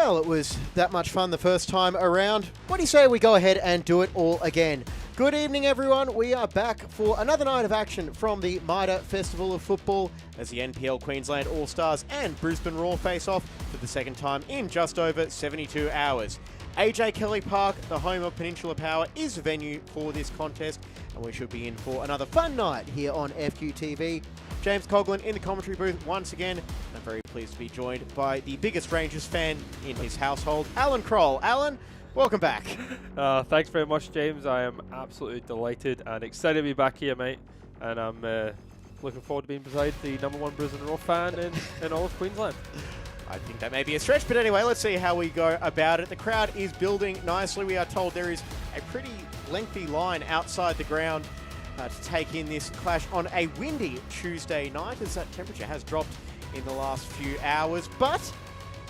Well, it was that much fun the first time around. What do you say we go ahead and do it all again? Good evening, everyone. We are back for another night of action from the Mitre Festival of Football as the NPL Queensland All-Stars and Brisbane Roar face off for the second time in just over 72 hours. AJ Kelly Park, the home of Peninsula Power, is the venue for this contest, and we should be in for another fun night here on FQTV. James Coughlin in the commentary booth once again. I'm very pleased to be joined by the biggest Rangers fan in his household, Alan Kroll. Alan, welcome back. Thanks very much, James. I am absolutely delighted and excited to be back here, mate. And I'm looking forward to being beside the #1 Brisbane Roar fan in all of Queensland. I think that may be a stretch, but anyway, let's see how we go about it. The crowd is building nicely. We are told there is a pretty lengthy line outside the ground to take in this clash on a windy Tuesday night, as that temperature has dropped in the last few hours, but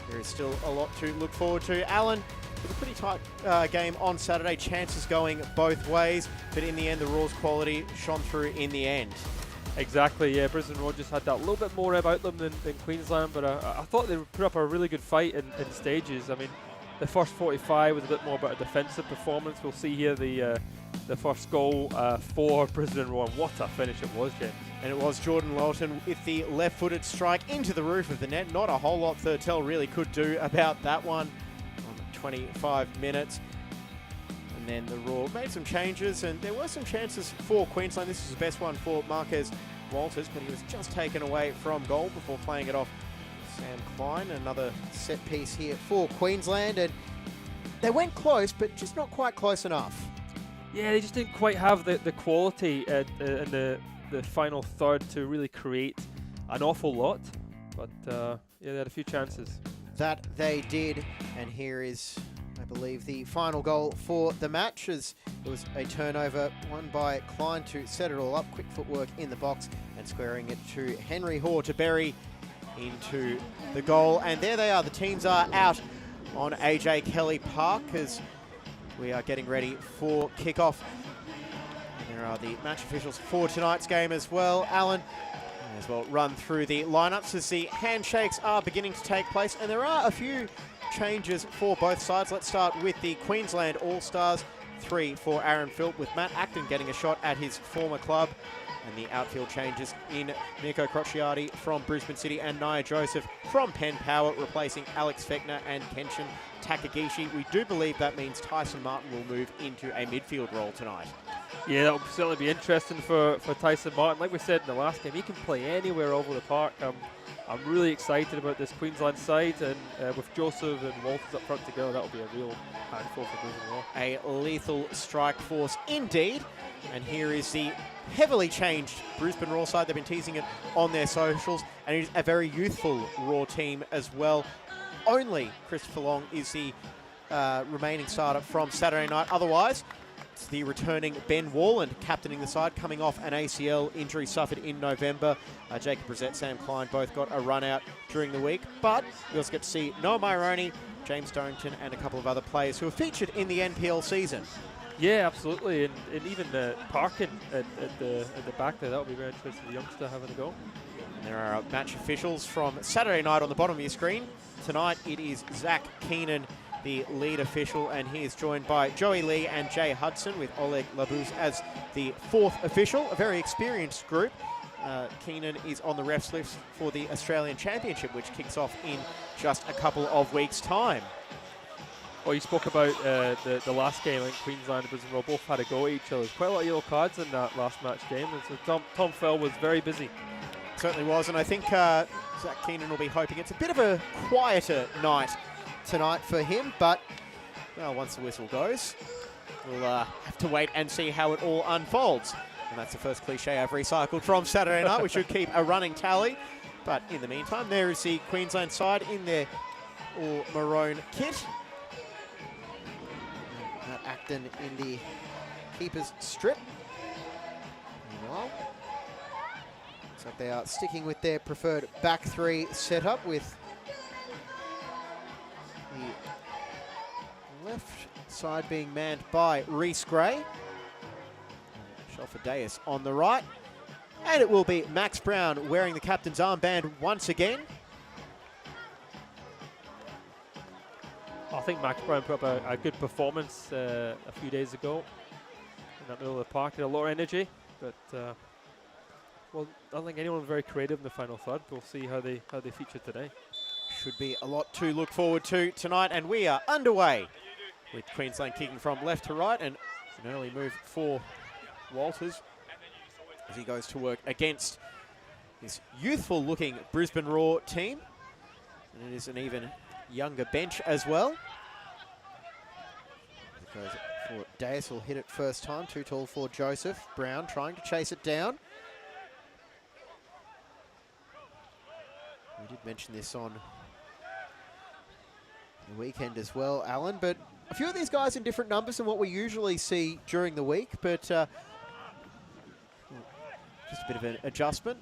there is still a lot to look forward to. Alan, it was a pretty tight game on Saturday, chances going both ways, but in the end, the Roar's quality shone through in the end. Exactly, yeah. Brisbane Roar just had that little bit more about them than Queensland, but I thought they put up a really good fight in stages. I mean, the first 45 was a bit more about a defensive performance. We'll see here the first goal for Brisbane Roar. What a finish it was, James. And it was Jordan Lawton with the left-footed strike into the roof of the net. Not a whole lot Thurtell really could do about that one on 25 minutes. And then the Roar made some changes, and there were some chances for Queensland. This is the best one for Marquez Walters, but he was just taken away from goal before playing it off Sam Klein. Another set piece here for Queensland, and they went close, but just not quite close enough. Yeah, they just didn't quite have the quality in the final third to really create an awful lot. But yeah, they had a few chances. That they did, and here is, I believe, the final goal for the match, as it was a turnover won by Klein to set it all up. Quick footwork in the box and squaring it to Henry Hoare to bury into the goal. And there they are. The teams are out on AJ Kelly Park as we are getting ready for kickoff. And there are the match officials for tonight's game as well. Alan, may as well run through the lineups as the handshakes are beginning to take place, and there are a few changes for both sides. Let's start with the Queensland All-Stars. 3 for Aaron Philp, with Matt Acton getting a shot at his former club. And the outfield changes in Miko Crociati from Brisbane City and Nia Joseph from Penn Power, replacing Alex Fechner and Kenshin Takagishi. We do believe that means Tyson Martin will move into a midfield role tonight. Yeah, that will certainly be interesting for Tyson Martin. Like we said in the last game, he can play anywhere over the park. I'm really excited about this Queensland side, and with Joseph and Walters up front together, that will be a real handful for Brisbane Roar. A lethal strike force indeed. And here is the heavily changed Brisbane Roar side. They've been teasing it on their socials, and it is a very youthful Roar team as well. Only Christopher Long is the remaining starter from Saturday night. Otherwise, it's the returning Ben Warland captaining the side, coming off an ACL injury suffered in November. Jacob Brissett, Sam Klein both got a run out during the week, but we also get to see Noah Myroney, James Dorrington, and a couple of other players who have featured in the NPL season. Yeah, absolutely, and even Parkin at the back there, that'll be very interesting. The youngster having a go. And there are match officials from Saturday night on the bottom of your screen. Tonight it is Zach Keenan, the lead official, and he is joined by Joey Lee and Jay Hudson, with Oleg Labuz as the fourth official. A very experienced group. Keenan is on the refs list for the Australian Championship, which kicks off in just a couple of weeks' time. Well, you spoke about the last game. I think Queensland and Brisbane Roar both had a go at each other. Quite a lot of yellow cards in that last match game, and so Tom Fell was very busy. Certainly was, and I think Zach Keenan will be hoping it's a bit of a quieter night tonight for him, but well, once the whistle goes, we'll have to wait and see how it all unfolds. And that's the first cliche I've recycled from Saturday night. We should keep a running tally, but in the meantime, there is the Queensland side in their all-maroon kit. Matt Acton in the keeper's strip. Meanwhile, looks like they are sticking with their preferred back three setup, with the left side being manned by Reece Gray. Shelford-Deus on the right. And it will be Max Brown wearing the captain's armband once again. I think Max Brown put up a good performance a few days ago in that middle of the park. Had a lot of energy, but well, I don't think anyone was very creative in the final third. We'll see how they feature today. Should be a lot to look forward to tonight, and we are underway with Queensland kicking from left to right, and an early move for Walters as he goes to work against his youthful-looking Brisbane Roar team, and it is an even younger bench as well. It goes for Deus, will hit it first time, too tall for Joseph. Brown trying to chase it down. We did mention this on the weekend as well, Alan, but a few of these guys in different numbers than what we usually see during the week, but just a bit of an adjustment.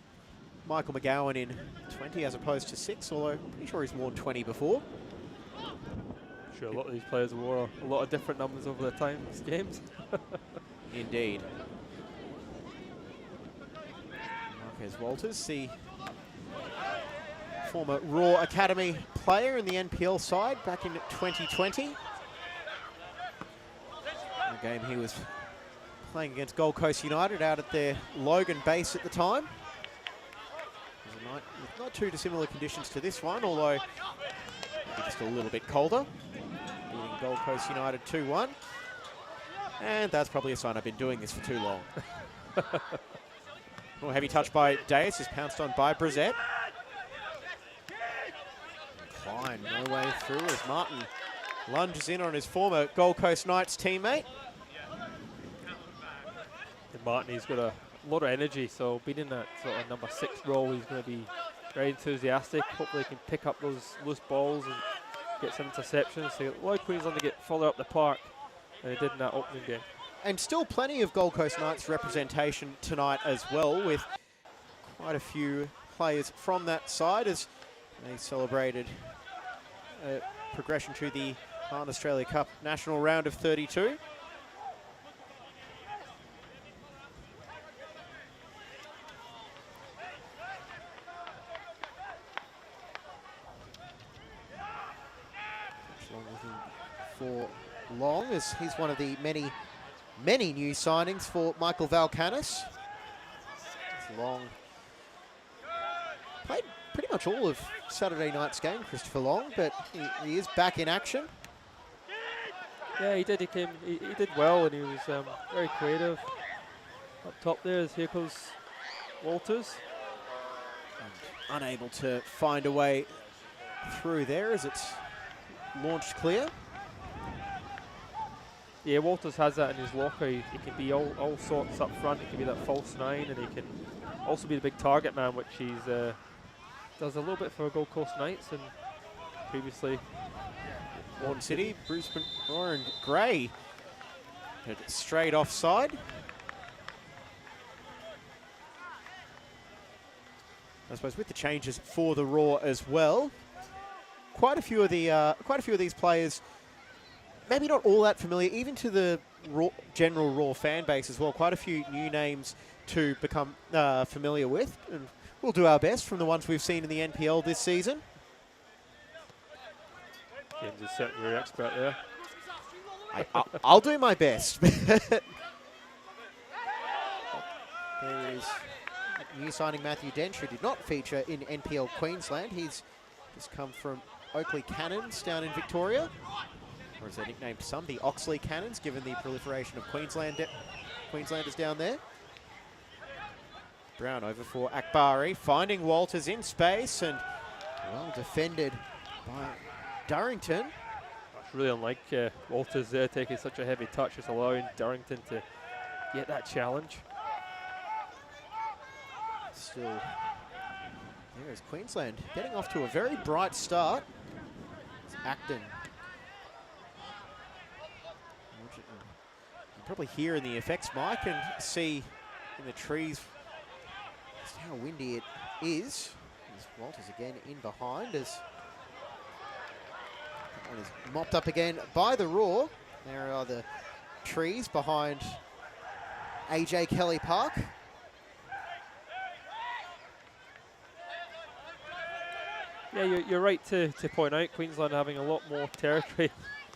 Michael McGowan in 20 as opposed to 6, although I'm pretty sure he's worn 20 before. Sure, a lot of these players wore a lot of different numbers over the times games. Indeed. Marquez Walters, the former Raw Academy player in the NPL side back in 2020. A game he was playing against Gold Coast United out at their Logan base at the time. It was a night with not too dissimilar conditions to this one, although maybe just a little bit colder. Beating Gold Coast United 2-1. And that's probably a sign I've been doing this for too long. Oh, heavy touch by Deus is pounced on by Brissett. Klein, no way through as Martin lunges in on his former Gold Coast Knights teammate. And Martin, he's got a lot of energy, so being in that sort of number 6 role, he's going to be very enthusiastic. Hopefully he can pick up those loose balls and get some interceptions. So a lot of Queensland to get further up the park than they did in that opening game. And still plenty of Gold Coast Knights representation tonight as well, with quite a few players from that side as they celebrated progression to the Harn Australia Cup National Round of 32. For Long, as he's one of the many new signings for Michael Valkanis. Long played pretty much all of Saturday night's game, Christopher Long, but he is back in action. Yeah, he did. He did well, and he was very creative up top there. As here goes Walters, and unable to find a way through there as it's launched clear. Yeah, Walters has that in his locker. He can be all sorts up front. He can be that false 9, and he can also be the big target man, which he's does a little bit for Gold Coast Knights and previously Warden City, Brisbane Roar and Gray had straight offside. I suppose with the changes for the Raw as well, quite a few of these players, maybe not all that familiar, even to the general Raw fan base as well. Quite a few new names to become familiar with, and we'll do our best from the ones we've seen in the NPL this season. James is certainly your expert there. I'll do my best. There is new signing Matthew Dench, who did not feature in NPL Queensland. He's just come from Oakley Cannons down in Victoria, or as they're nicknamed some, the Oxley Cannons, given the proliferation of Queenslanders down there. Brown over for Akbari, finding Walters in space, and well defended by Durrington. It's really unlike Walters there taking such a heavy touch, just allowing Durrington to get that challenge. Still, there is Queensland getting off to a very bright start. It's Acton. You can probably hear in the effects mic and see in the trees just how windy it is. There's Walters again in behind as and is mopped up again by the Raw. There are the trees behind AJ Kelly Park. Yeah, you're right to point out Queensland having a lot more territory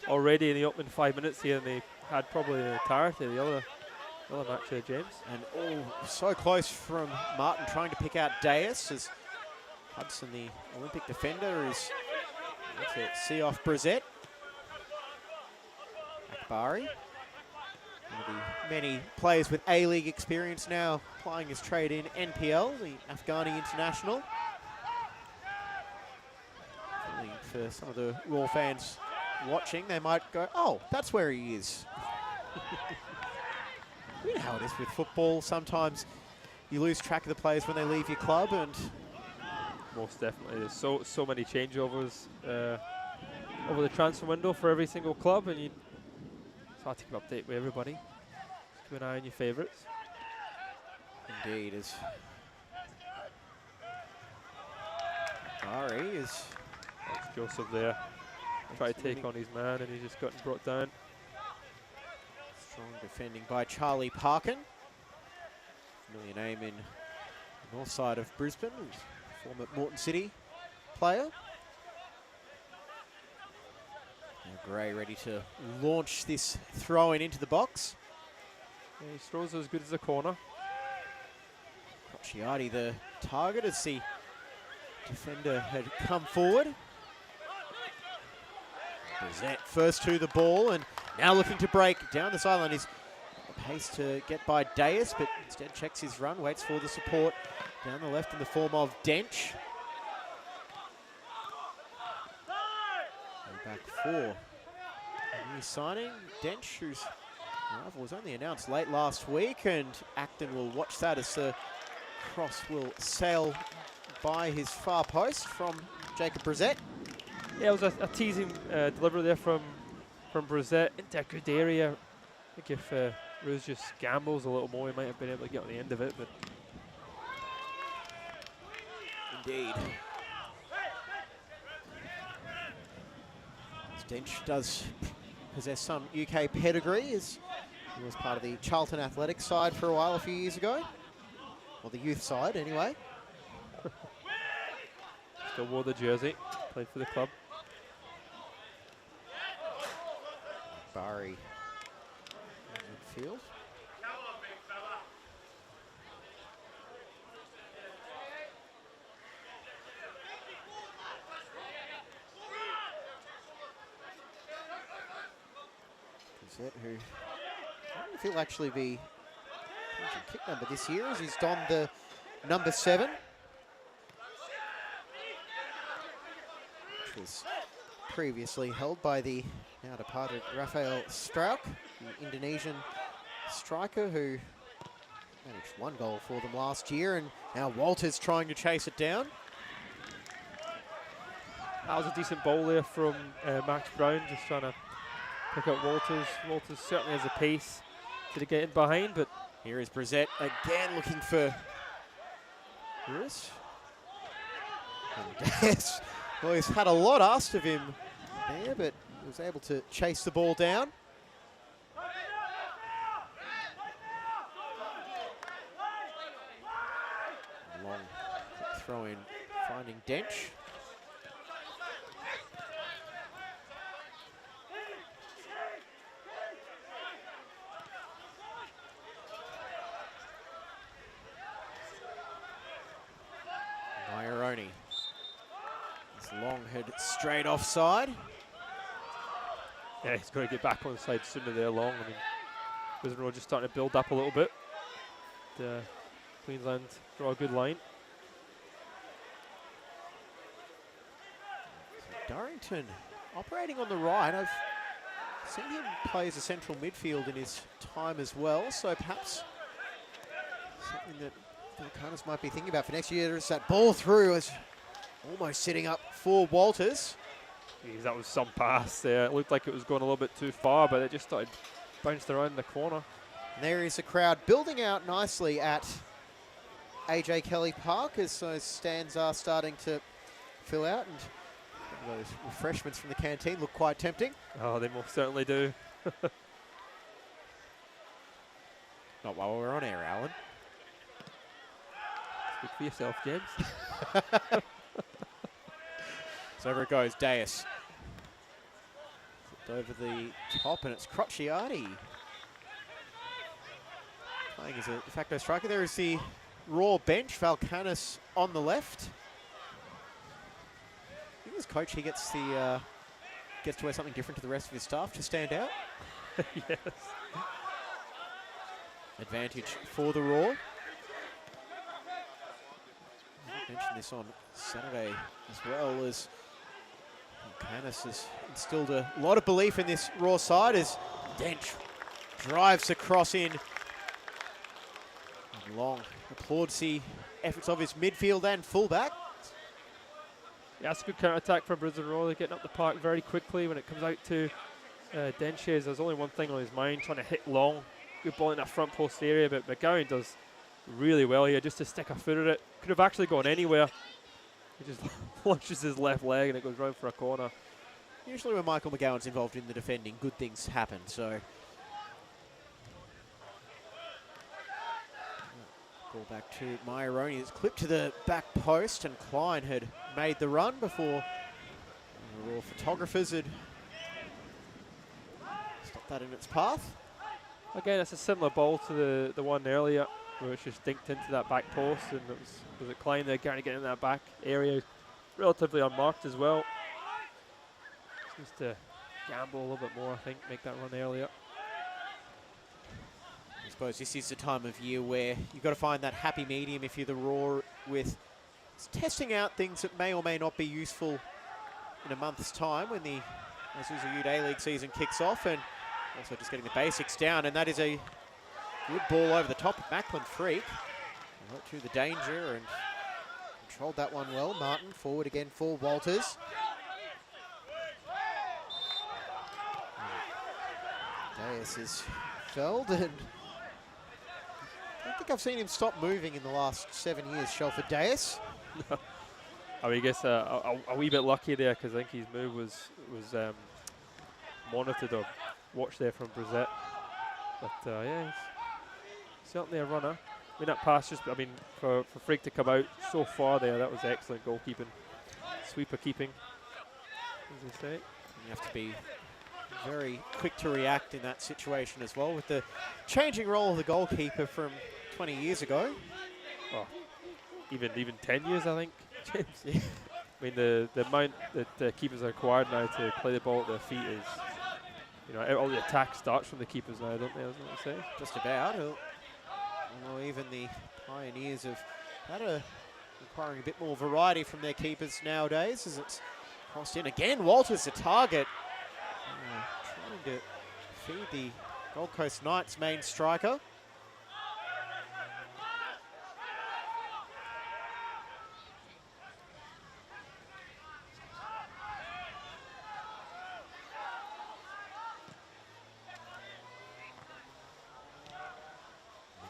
already in the opening 5 minutes here than they had probably the entirety of the other match there, James. And so close from Martin trying to pick out Deus as Hudson, the Olympic defender, is to see off Brissett. Akbari, one of the many players with A-League experience now plying his trade in NPL, the Afghani international. For some of the Raw fans watching, they might go, oh, that's where he is. You know how it is with football. Sometimes you lose track of the players when they leave your club, and most definitely. There's so many changeovers over the transfer window for every single club, and it's hard to keep update with everybody. Just keep an eye on your favourites. Indeed, as Ari is... That's Joseph there. Tried to take on his man, and he's just gotten brought down. Strong defending by Charlie Parkin. Familiar name in the north side of Brisbane. Former Moreton City player. Now Gray ready to launch this throw-in into the box. Yeah, his throws are as good as the corner. Crociati the target as the defender had come forward. Brissett first to the ball and now looking to break down the sideline. He's pace to get by Deus, but instead checks his run, waits for the support down the left in the form of Dench. And back four. A new signing, Dench, whose arrival was only announced late last week, and Acton will watch that as the cross will sail by his far post from Jacob Brissett. Yeah, it was a teasing delivery there from Brissett into a good area. I think if Rose just gambles a little more, he might have been able to get on the end of it. But indeed. Dench does possess some UK pedigree, as he was part of the Charlton Athletics side for a while a few years ago. Or the youth side, anyway. Still wore the jersey, played for the club. Barry in midfield. Brissett, who I don't know if he'll actually be kick number this year, as he's donned the number 7. Which was previously held by the now departed Rafael Strauk, the Indonesian striker who managed 1 goal for them last year, and now Walters trying to chase it down. That was a decent ball there from Max Brown, just trying to pick up Walters. Walters certainly has a pace to get in behind, but here is Brissett again looking for Lewis. And yes, well, he's had a lot asked of him there, but he was able to chase the ball down. Long throw in, finding Dench. Myeroni. This long head straight offside. yeah, he's got to get back on the side sooner there long. I mean, Brisbane Roar just starting to build up a little bit. Queensland draw a good line. So Durrington operating on the right. I've seen him play as a central midfield in his time as well, so perhaps something that Volcanos might be thinking about for next year. Is that ball through, is almost sitting up for Walters. Jeez, that was some pass there. It looked like it was going a little bit too far, but it just started bounced around the corner. And there is a crowd building out nicely at AJ Kelly Park as those stands are starting to fill out, and those refreshments from the canteen look quite tempting. Oh, they most certainly do. Not while we're on air, Alan. Speak for yourself, James. So over it goes, Deus. Flipped over the top, and it's Crocciati playing as a de facto striker. There is the Raw bench, Valkanis on the left. I think this coach, he gets to wear something different to the rest of his staff to stand out. Yes. Advantage for the Raw. I mentioned this on Saturday as well, as Canis has instilled a lot of belief in this Raw side as Dench drives across in. And Long applauds the efforts of his midfield and fullback. Yeah, that's a good counter-attack from Brisbane Raw. They're getting up the park very quickly when it comes out to Denches. There's only one thing on his mind, trying to hit Long. Good ball in that front post area, but McGowan does really well here just to stick a foot at it. Could have actually gone anywhere. He just launches his left leg and it goes round for a corner. Usually when Michael McGowan's involved in the defending, good things happen, so. Ball back to Maioroni. It's clipped to the back post, and Klein had made the run before the Raw photographers had stopped that in its path. Again, it's a similar ball to the one earlier, where it's just dinked into that back post, and it was a Klein there trying to get in that back area, relatively unmarked as well. Seems to gamble a little bit more, I think, make that run earlier. I suppose this is the time of year where you've got to find that happy medium if you're the Raw, with testing out things that may or may not be useful in a month's time when the Isuzu Ute A-League season kicks off, and also just getting the basics down. And that is a good ball over the top of Macklin Freak. Right through the danger and controlled that one well. Martin forward again for Walters. Deus is felled, and I don't think I've seen him stop moving in the last 7 years, Shelford Deus. I mean, I guess a wee bit lucky there, because I think his move was monitored or watched there from Brissett. But yeah, he's certainly a runner. I mean, that pass just, I mean, for Freak to come out so far there, that was excellent goalkeeping. Sweeper keeping, as they say. You have to be very quick to react in that situation as well, with the changing role of the goalkeeper from 20 years ago. Oh, even 10 years, I think, James. Yeah. I mean, the amount that keepers are required now to play the ball at their feet is, you know, all the attack starts from the keepers now, don't they? I was going to say. Just about. Although even the Pioneers have had requiring a bit more variety from their keepers nowadays, as it's crossed in again. Walters the target. Trying to feed the Gold Coast Knights main striker.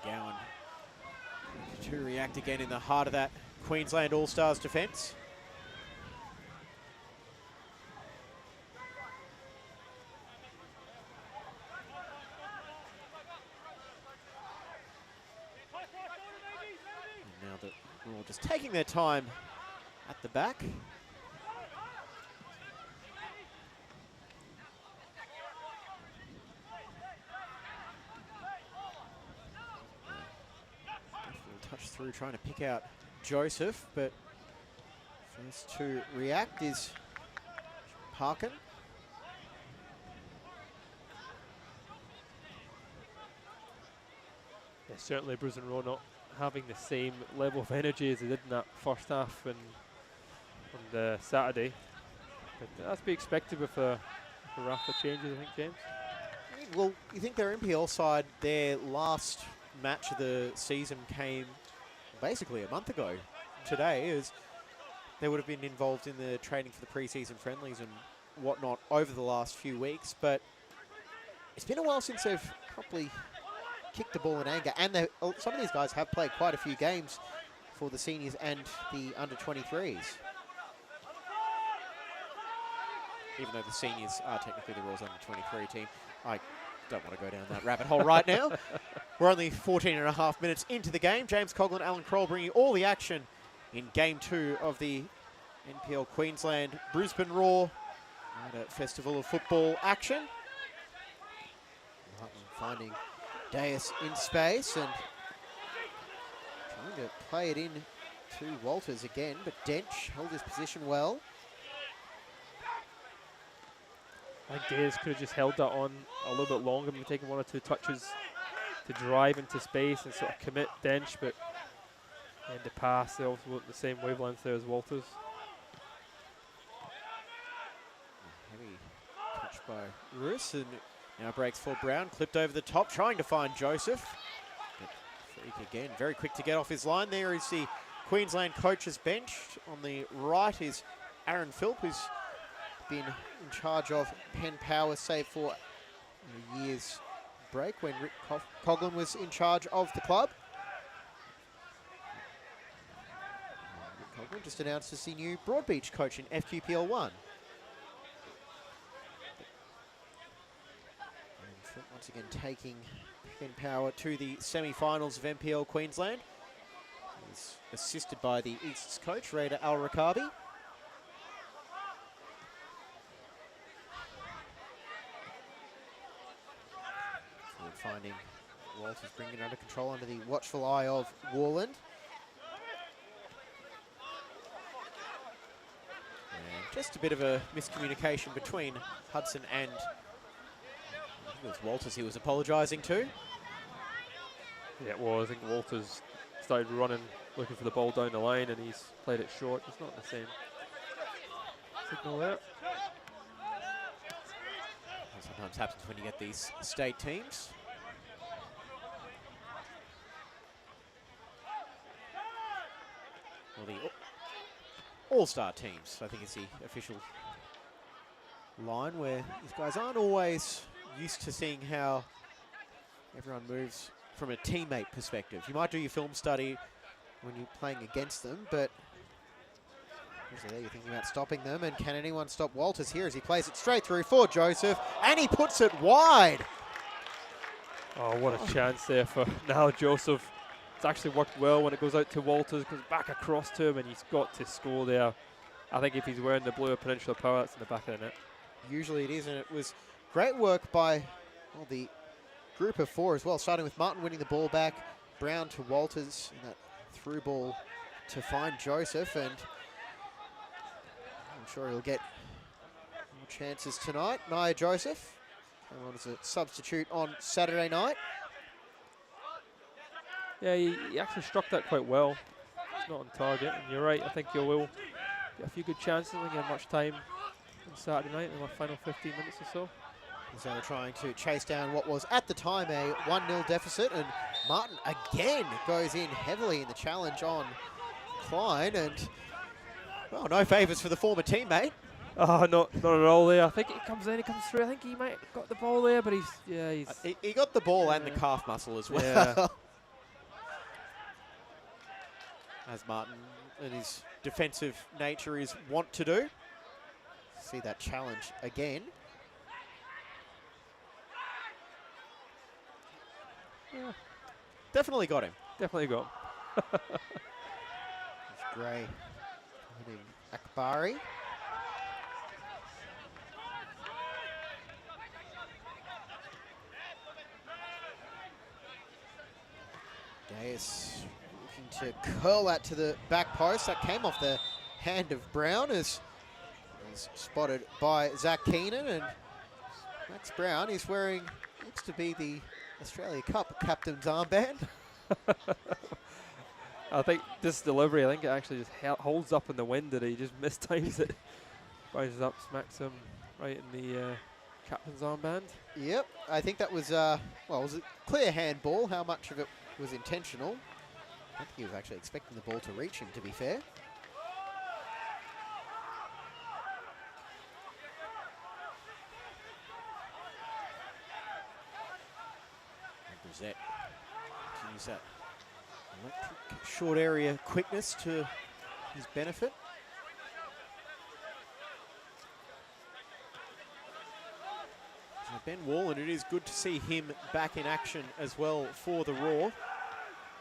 McGowan to react again in the heart of that Queensland All-Stars defence. Just taking their time at the back. Touch through, trying to pick out Joseph, but first to react is Parkin. Yeah, certainly Brisbane Raw not having the same level of energy as they did in that first half on Saturday. But that's to be expected with a raft of changes, I think, James. Well, you think their NPL side, their last match of the season came basically a month ago today, as they would have been involved in the training for the pre-season friendlies and whatnot over the last few weeks, but it's been a while since they've properly kicked the ball in anger, and some of these guys have played quite a few games for the seniors and the under-23s. Even though the seniors are technically the Royals under-23 team. I don't want to go down that rabbit hole right now. We're only 14 and a half minutes into the game. James Coughlin, Alan Kroll bringing all the action in Game 2 of the NPL Queensland Brisbane Raw at a festival of football action. Martin finding Deus in space and trying to play it in to Walters again, but Dench held his position well. I think Deus could have just held that on a little bit longer, maybe taking 1 or 2 touches to drive into space and sort of commit Dench, but in the pass, they also weren't the same wavelength there as Walters. Heavy touch by Russ, and now breaks for Brown, clipped over the top, trying to find Joseph. But Freak again, very quick to get off his line. There is the Queensland coach's bench. On the right is Aaron Philp, who's been in charge of Penn Power, save for a year's break when Rick Coughlin was in charge of the club. Rick Coughlin just announced as the new Broadbeach coach in FQPL 1. And Philp once again taking Penn Power to the semi-finals of NPL Queensland. He's assisted by the East's coach, Raider Al-Rakabi. Finding Walters bringing it under control under the watchful eye of Warland. And just a bit of a miscommunication between Hudson and I think it was Walters he was apologising to. Yeah, well, I think Walters started running, looking for the ball down the line, and he's played it short. It's not the same signal there. That sometimes happens when you get these state teams. Well, the all-star teams, I think, is the official line, where these guys aren't always used to seeing how everyone moves from a teammate perspective. You might do your film study when you're playing against them, but usually there you're thinking about stopping them. And can anyone stop Walters here as he plays it straight through for Joseph, and he puts it wide. Oh, what a chance there for now Joseph. It's actually worked well when it goes out to Walters, goes back across to him, and he's got to score there. I think if he's wearing the blue Peninsula Power, that's in the back of the net. Usually it is, and it was great work by the group of 4 as well, starting with Martin winning the ball back, Brown to Walters, and that through ball to find Joseph, and I'm sure he'll get more chances tonight. Nia Joseph came on as a substitute on Saturday night. Yeah, he actually struck that quite well. It's not on target, and you're right, I think you will get a few good chances. I think he had much time on Saturday night in the final 15 minutes or so. So they're trying to chase down what was at the time a 1-0 deficit, and Martin again goes in heavily in the challenge on Klein, and well, no favours for the former teammate. Oh, not at all there. I think it comes in, he comes through. I think he might have got the ball there, but he got the ball and the calf muscle as well. Yeah. As Martin and his defensive nature is wont to do. See that challenge again. Yeah. Definitely got him. Definitely got him. Gray hitting Akbari. Deus looking to curl that to the back post. That came off the hand of Brown as was spotted by Zach Keenan, and Max Brown is wearing, looks to be the Australia Cup captain's armband. I think this delivery, I think it actually just holds up in the wind, and he just mistimes it. Bounces up, smacks him right in the captain's armband. Yep, I think that was, well, it was a clear handball. How much of it was intentional? I think he was actually expecting the ball to reach him, to be fair. Brissett continues that electric short area quickness to his benefit. So Ben Wall, and it is good to see him back in action as well for the Raw.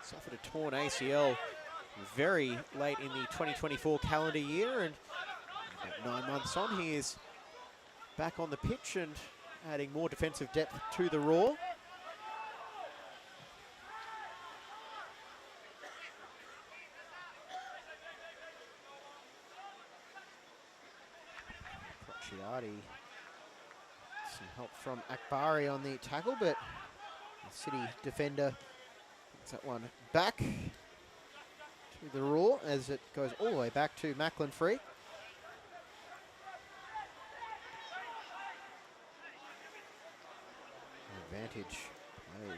Suffered a torn ACL very late in the 2024 calendar year, and At 9 months on, he is back on the pitch and adding more defensive depth to the Raw. Crociati, some help from Akbari on the tackle, but the City defender gets that one back to the Raw as it goes all the way back to Macklin free. Advantage play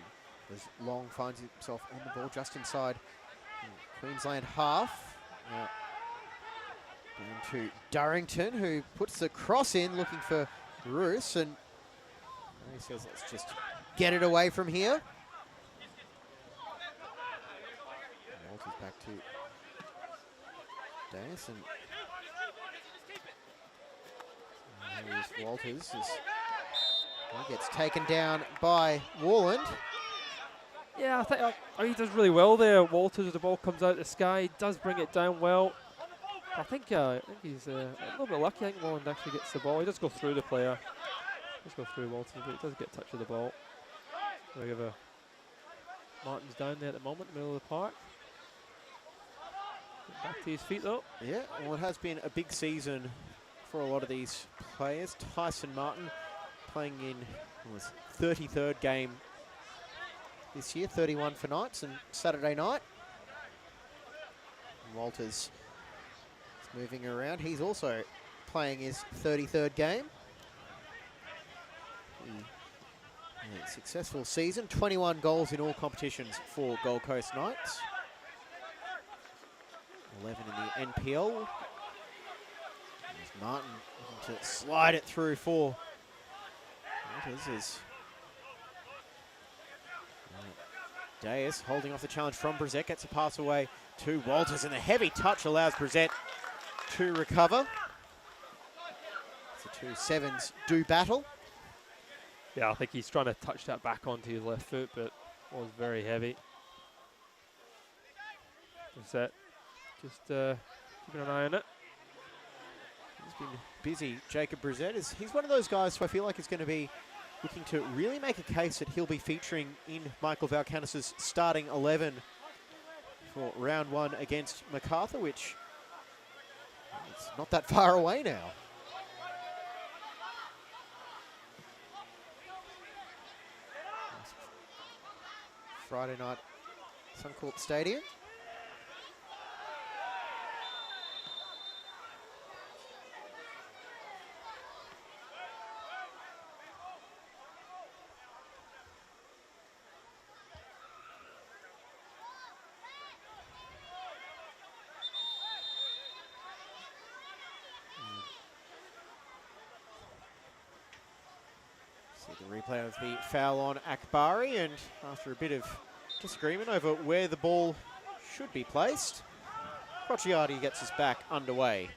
as Long finds himself on the ball just inside Queensland half. Down to Durrington, who puts the cross in looking for Roos, and he says let's just get it away from here. Walters back to Danis, and here's Walters as he gets taken down by Warland. Yeah, I think he does really well there. Walters, as the ball comes out of the sky, does bring it down well. I think he's a little bit lucky. I think Warland actually gets the ball. He does go through the player. Does go through Walters, but he does get touch of the ball. We have Martin's down there at the moment, in the middle of the park. Get back to his feet though. Yeah, well, it has been a big season for a lot of these players. Tyson Martin playing in his 33rd game this year, 31 for Knights and Saturday night. And Walters is moving around. He's also playing his 33rd game. A successful season, 21 goals in all competitions for Gold Coast Knights. 11 in the NPL. There's Martin looking to slide it through for Walters. Deus holding off the challenge from Brissett, gets a pass away to Walters, and the heavy touch allows Brissett to recover. The two sevens do battle. Yeah, I think he's trying to touch that back onto his left foot, but it was very heavy. Brissett just keeping an eye on it. He's been busy, Jacob Brissett. He's one of those guys who I feel like is going to be looking to really make a case that he'll be featuring in Michael Valkanis' starting 11 for round 1 against MacArthur, which is not that far away now. Friday night, Suncorp Stadium. See the replay of the foul on Akbari, and after a bit of disagreement over where the ball should be placed, Crociati gets us back underway.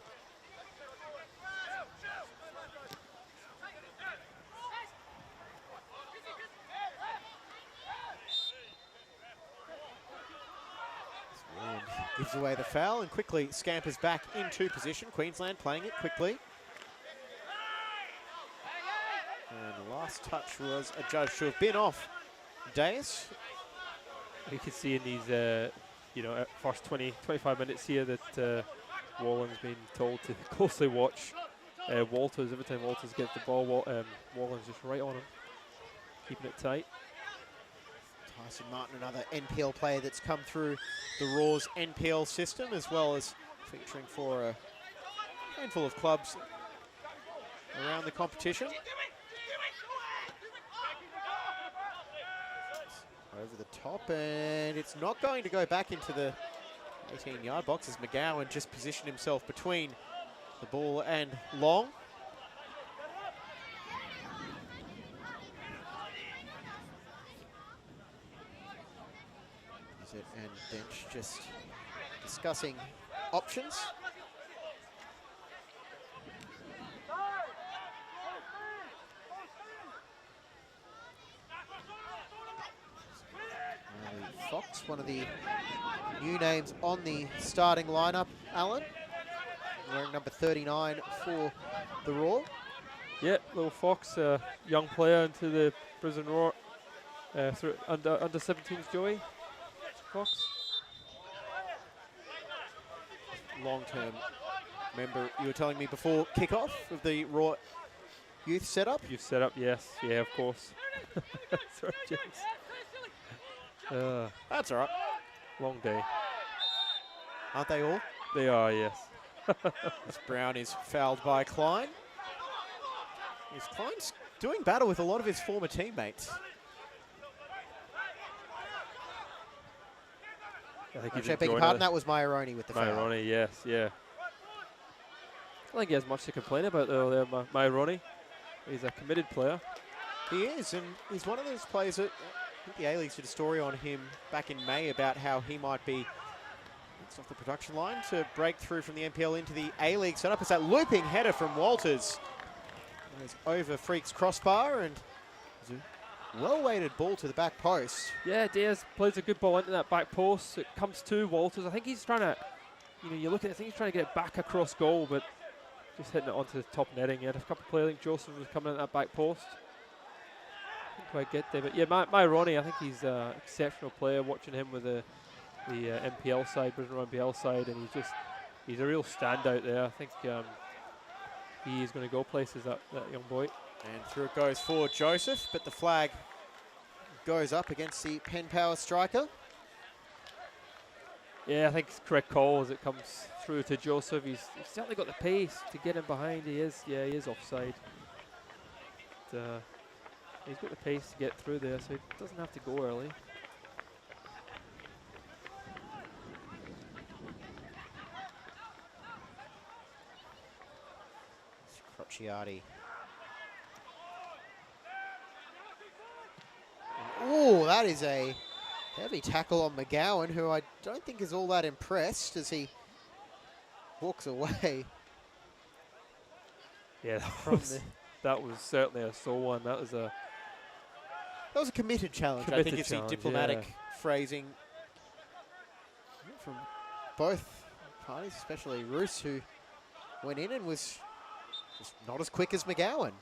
Warland gives away the foul and quickly scampers back into position. Queensland playing it quickly. And the last touch was adjudged to have been off Deus. You can see in these, first 25 minutes here that Walland's been told to closely watch Walters. Every time Walters gets the ball, Walland's just right on him, keeping it tight. Tyson Martin, another NPL player that's come through the Raw's NPL system, as well as featuring for a handful of clubs around the competition. Over the top, and it's not going to go back into the 18-yard box as McGowan just positioned himself between the ball and Long. And bench just discussing options. Fox, one of the new names on the starting lineup, Alan. wearing number 39 for the Raw. Yeah, little Fox, young player into the Brisbane Roar through under 17s. Joey Fox. Long-term member, you were telling me before kickoff of the Raw youth setup? Youth setup, yes. Yeah, of course. Sorry, James. That's all right. Long day. Aren't they all? They are, yes. As Brown is fouled by Klein. Klein's doing battle with a lot of his former teammates. I think Actually, I beg your pardon, that was Maironi with the foul. Maironi, yes, yeah. I don't think he has much to complain about though there, Maironi. He's a committed player. He is, and he's one of those players that I think the A-League did a story on him back in May about how he might be next off the production line to break through from the NPL into the A-League setup. It's that looping header from Walters. It's over Freak's crossbar, and it's a well-weighted ball to the back post. Yeah, Diaz plays a good ball into that back post. It comes to Walters. I think he's trying to, you look at it, I think he's trying to get it back across goal, but just hitting it onto the top netting. He had a couple of players. I think Joseph was coming at that back post. Didn't quite get there, but yeah, Maironi, I think he's an exceptional player. Watching him with the NPL side, Brisbane NPL side, and he's a real standout there. I think he is going to go places, that young boy. And through it goes for Joseph, but the flag goes up against the Penn Power striker. Yeah, I think it's correct call as it comes through to Joseph. He's certainly got the pace to get him behind. He is offside. But, he's got the pace to get through there, so he doesn't have to go early. Crociati. Oh, that is a heavy tackle on McGowan, who I don't think is all that impressed as he walks away. Yeah, that was certainly a sore one. That was a committed challenge. I think it's the diplomatic phrasing from both parties, especially Roos, who went in and was just not as quick as McGowan.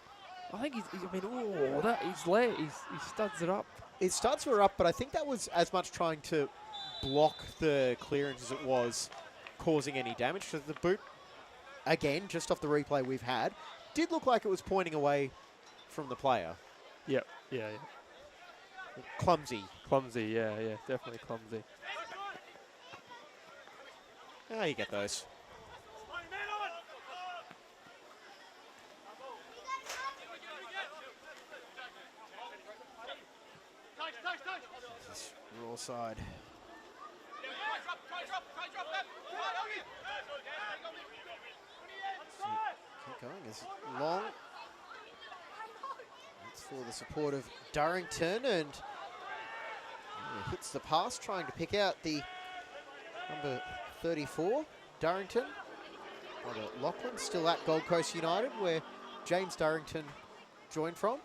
I think he's late. He studs it up. His studs were up, but I think that was as much trying to block the clearance as it was causing any damage. So the boot, again, just off the replay we've had, did look like it was pointing away from the player. Yep. Yeah. Clumsy. Clumsy, yeah, definitely clumsy. Ah, you get those. This Raw side. Keep going as long. It's for the support of Durrington, and he hits the pass, trying to pick out the number 34, Durrington. Brother Lachlan still at Gold Coast United, where James Durrington joined from.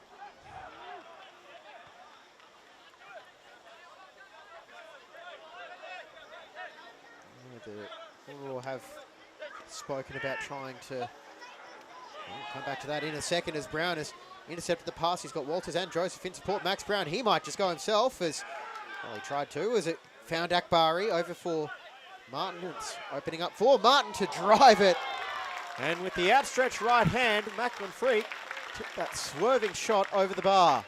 The Raw have spoken about trying to come back to that in a second as Brown has intercepted the pass. He's got Walters and Joseph in support. Max Brown, he might just go himself as, well, he tried to, as it found Akbari over for Martin. It's opening up for Martin to drive it. And with the outstretched right hand, Macklin Freak took that swerving shot over the bar.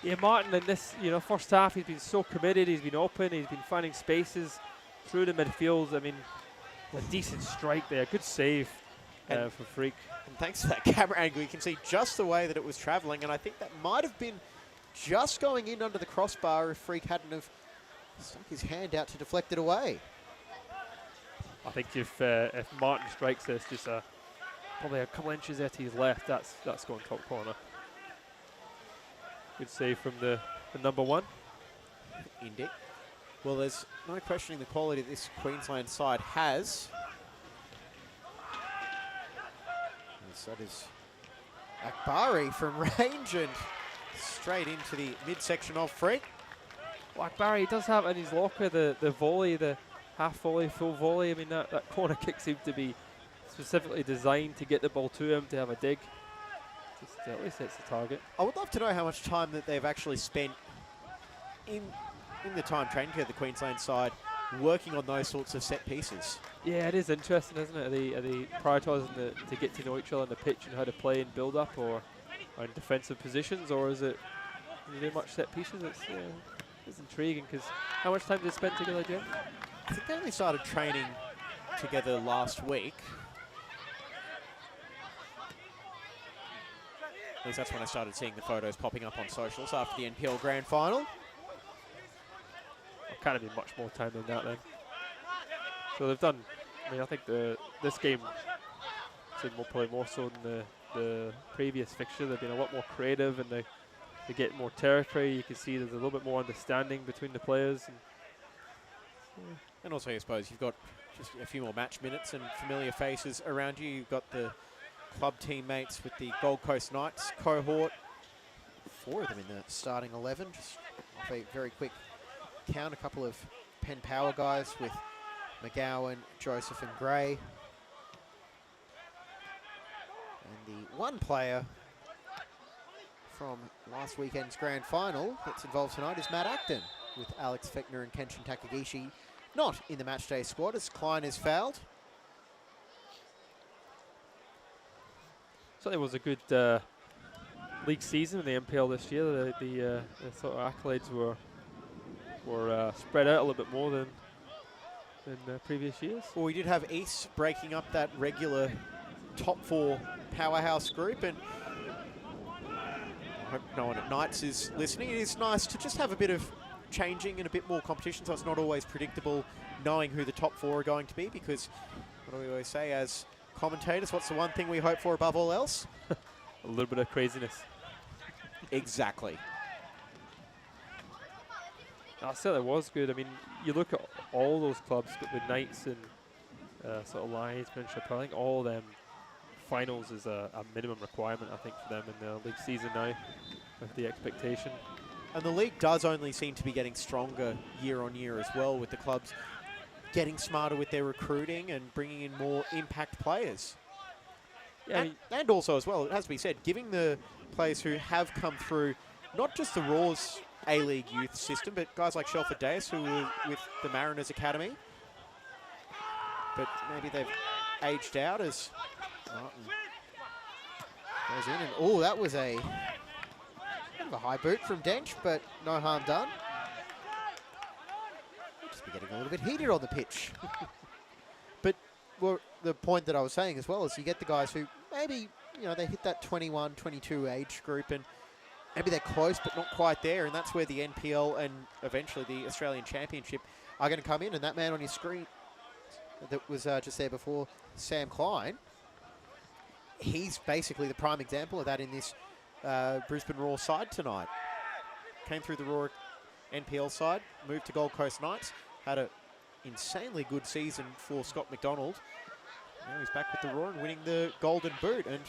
Yeah, Martin in this, first half, he's been so committed. He's been open. He's been finding spaces through the midfield. I mean, a decent strike there. Good save for Freak. And thanks to that camera angle, you can see just the way that it was travelling. And I think that might have been just going in under the crossbar if Freak hadn't have stuck his hand out to deflect it away. I think if Martin strikes this, just probably a couple inches there to his left, that's going top corner. Good save from the number one. Indeed. Well, there's no questioning the quality this Queensland side has. Yes, that is Akbari from range and straight into the midsection of Freak. Well, Akbari does have in his locker the volley, the half volley, full volley. I mean, that corner kick seemed to be specifically designed to get the ball to him to have a dig. Just at least hits the target. I would love to know how much time that they've actually spent in the time training together, the Queensland side, working on those sorts of set pieces. Yeah, it is interesting, isn't it? Are they prioritising to get to know each other on the pitch and how to play and build up, or in defensive positions, or is it do they do much set pieces? It's intriguing, because how much time did they spend together, Jim? I think they only started training together last week. At least that's when I started seeing the photos popping up on socials after the NPL Grand Final. It can't have been much more time than that then. So they've done, I mean, I think this game seemed probably more so than the previous fixture. They've been a lot more creative, and they get more territory. You can see there's a little bit more understanding between the players. And also, I suppose, you've got just a few more match minutes and familiar faces around you. You've got the club teammates with the Gold Coast Knights cohort. 4 of them in the starting 11. Just off a very quick count, a couple of Penn Power guys with McGowan, Joseph and Gray. And the one player from last weekend's grand final that's involved tonight is Matt Acton, with Alex Fechner and Kenshin Takagishi not in the matchday squad as Klein is fouled. So it was a good league season in the NPL this year. The sort of accolades were spread out a little bit more than previous years. Well, we did have East breaking up that regular top 4 powerhouse group, and I hope no one at Knights is listening. It is nice to just have a bit of changing and a bit more competition, so it's not always predictable knowing who the top 4 are going to be, because what do we always say as commentators, what's the one thing we hope for above all else? A little bit of craziness. Exactly. I said it was good. I mean, you look at all those clubs, the Knights and sort of Lions, Peninsula, I think all of them, finals is a minimum requirement, I think, for them in the league season now, with the expectation. And the league does only seem to be getting stronger year on year as well, with the clubs getting smarter with their recruiting and bringing in more impact players. Yeah, and also as well, it has to be said, giving the players who have come through not just the Raw's A-League youth system, but guys like Shelford Deas, who were with the Mariners Academy, but maybe they've aged out as Martin goes in, and oh, that was a high boot from Dench, but no harm done. We'll just be getting a little bit heated on the pitch. But well, the point that I was saying as well is you get the guys who maybe, they hit that 21, 22 age group, and maybe they're close but not quite there, and that's where the NPL and eventually the Australian Championship are going to come in. And that man on your screen that was just there before, Sam Klein, he's basically the prime example of that in this Brisbane Raw side tonight. Came through the Raw NPL side, moved to Gold Coast Knights, had an insanely good season for Scott McDonald. Now he's back with the Raw and winning the Golden Boot, and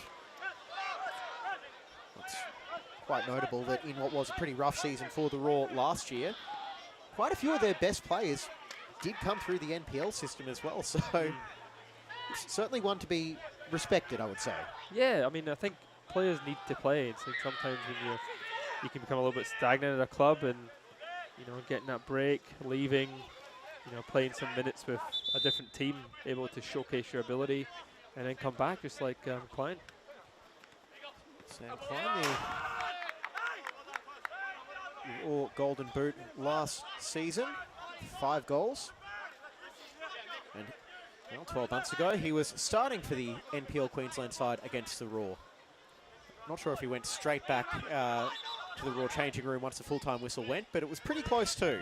it's quite notable that in what was a pretty rough season for the Raw last year, quite a few of their best players did come through the NPL system as well, so it's certainly one to be respected, I would say. Yeah, I mean, I think players need to play. It's like sometimes when you can become a little bit stagnant at a club, and getting that break, leaving, playing some minutes with a different team, able to showcase your ability, and then come back just like Klein. Sam Klein, the Golden Boot last season, 5 goals. And 12 months ago, he was starting for the NPL Queensland side against the Raw. Not sure if he went straight back to the Raw changing room once the full-time whistle went, but it was pretty close too.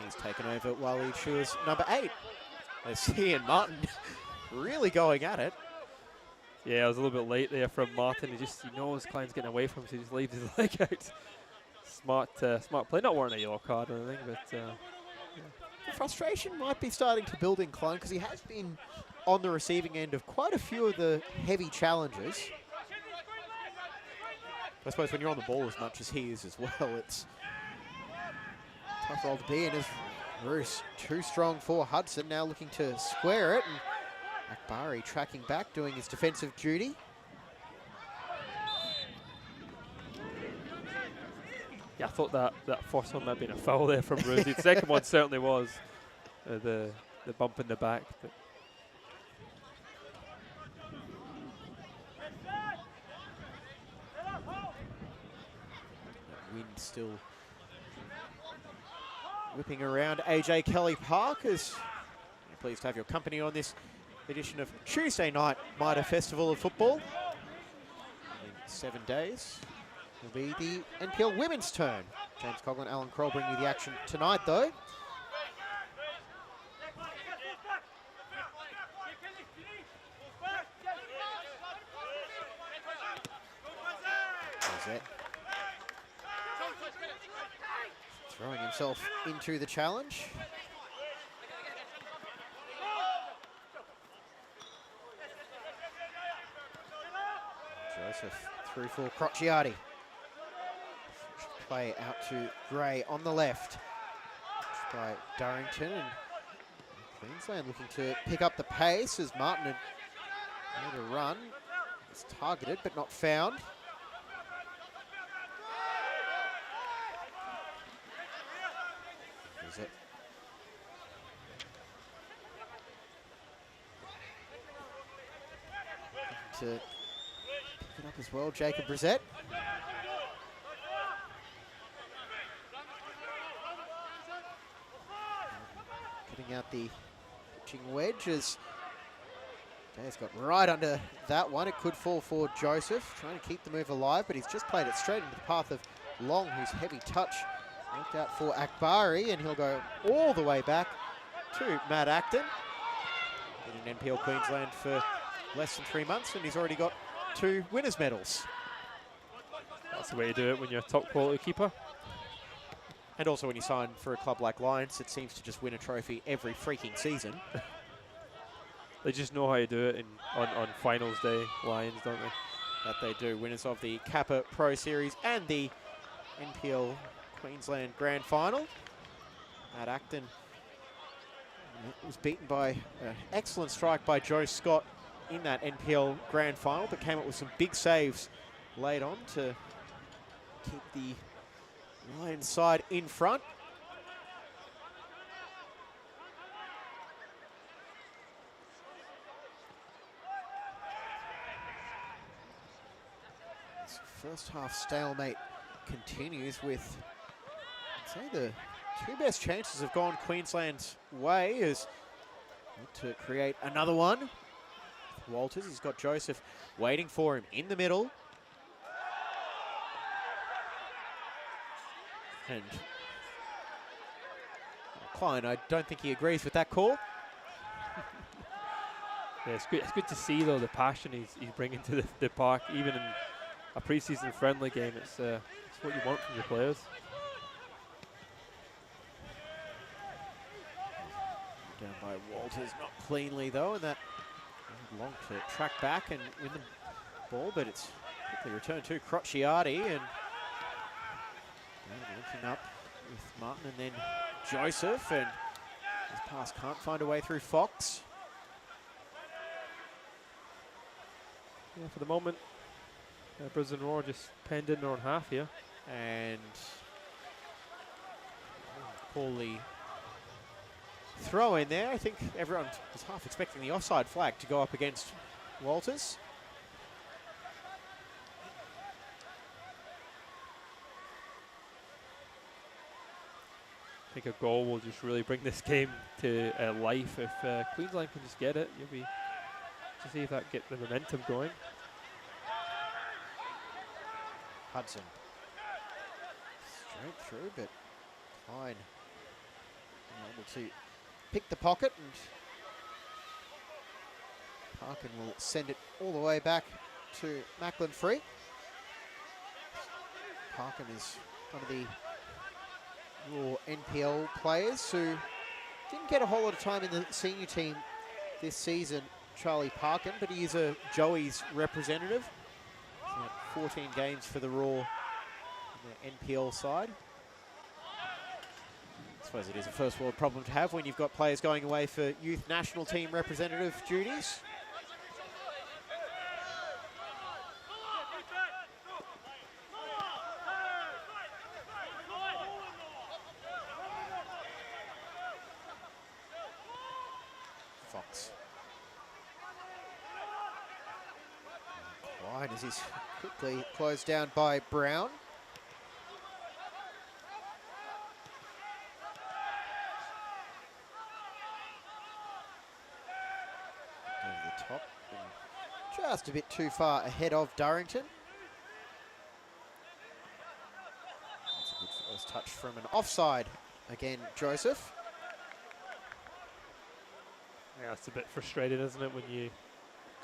He's taken over Wally Schuer's number 8. As he and Martin really going at it. Yeah, I was a little bit late there from Martin. He knows Klein's getting away from him, so he just leaves his leg out. Smart play. Not wearing a yellow card or anything, but yeah. The frustration might be starting to build in Klein, because he has been on the receiving end of quite a few of the heavy challenges. I suppose when you're on the ball as much as he is as well, it's Tough role to be in as Bruce too strong for Hudson, now looking to square it, and Akbari tracking back, doing his defensive duty. Yeah, I thought that first one might have been a foul there from Rosie. The second one certainly was the bump in the back. But Wind still whipping around AJ Kelly Park. As pleased to have your company on this edition of Tuesday night Mitre Festival of Football. In 7 days will be the NPL women's turn. James Coughlin, Alan Kroll bringing you the action tonight though. There's it. Throwing himself into the challenge. Joseph through for Crocciati. Play out to Gray on the left by Durrington, and Queensland looking to pick up the pace as Martin had made a run. It's targeted but not found. Is it? To pick it up as well, Jacob Brissett. Cutting out the pitching wedge as Jay's got right under that one. It could fall for Joseph, trying to keep the move alive, but he's just played it straight into the path of Long, whose heavy touch worked out for Akbari, and he'll go all the way back to Matt Acton. Been in NPL Queensland for less than 3 months, and he's already got 2 winners' medals. that's the way to do it when you're a top quality keeper. And also when you sign for a club like Lions, it seems to just win a trophy every freaking season. They just know how to do it on finals day, Lions, don't they? That they do. Winners of the Kappa Pro Series and the NPL Queensland Grand Final. Matt Acton was beaten by an excellent strike by Joe Scott in that NPL Grand Final, but came up with some big saves late on to keep the Lions side in front. This first half stalemate continues with, I'd say, the 2 best chances have gone Queensland's way as to create another one. Walters, he's got Joseph waiting for him in the middle. And Klein, I don't think he agrees with that call. Yeah, it's good to see though the passion he's bringing to the park, even in a pre-season friendly game. It's what you want from your players. Down by Walters, not cleanly though, and that Long to track back and win the ball, but it's quickly returned to Crocciati, and linking up with Martin and then Joseph, and his pass can't find a way through Fox. Yeah, for the moment, Brisbane Roar just penned in their own half here. And call the throw in there. I think everyone was half expecting the offside flag to go up against Walters. I think a goal will just really bring this game to life. If Queensland can just get it, you'll be to see if that get the momentum going. Hudson straight through, but Klein able to pick the pocket, and Parkin will send it all the way back to Macklin Free. Parkin is one of the raw NPL players who didn't get a whole lot of time in the senior team this season, Charlie Parkin, but he is a Joey's representative. He's had 14 games for the Raw in the NPL side. suppose it is a first world problem to have when you've got players going away for youth national team representative duties. Fox. Wide as he's quickly closed down by Brown. Over the top. Just a bit too far ahead of Durrington. That's a good first touch from an offside. Again, Joseph. Yeah, it's a bit frustrating, isn't it, when you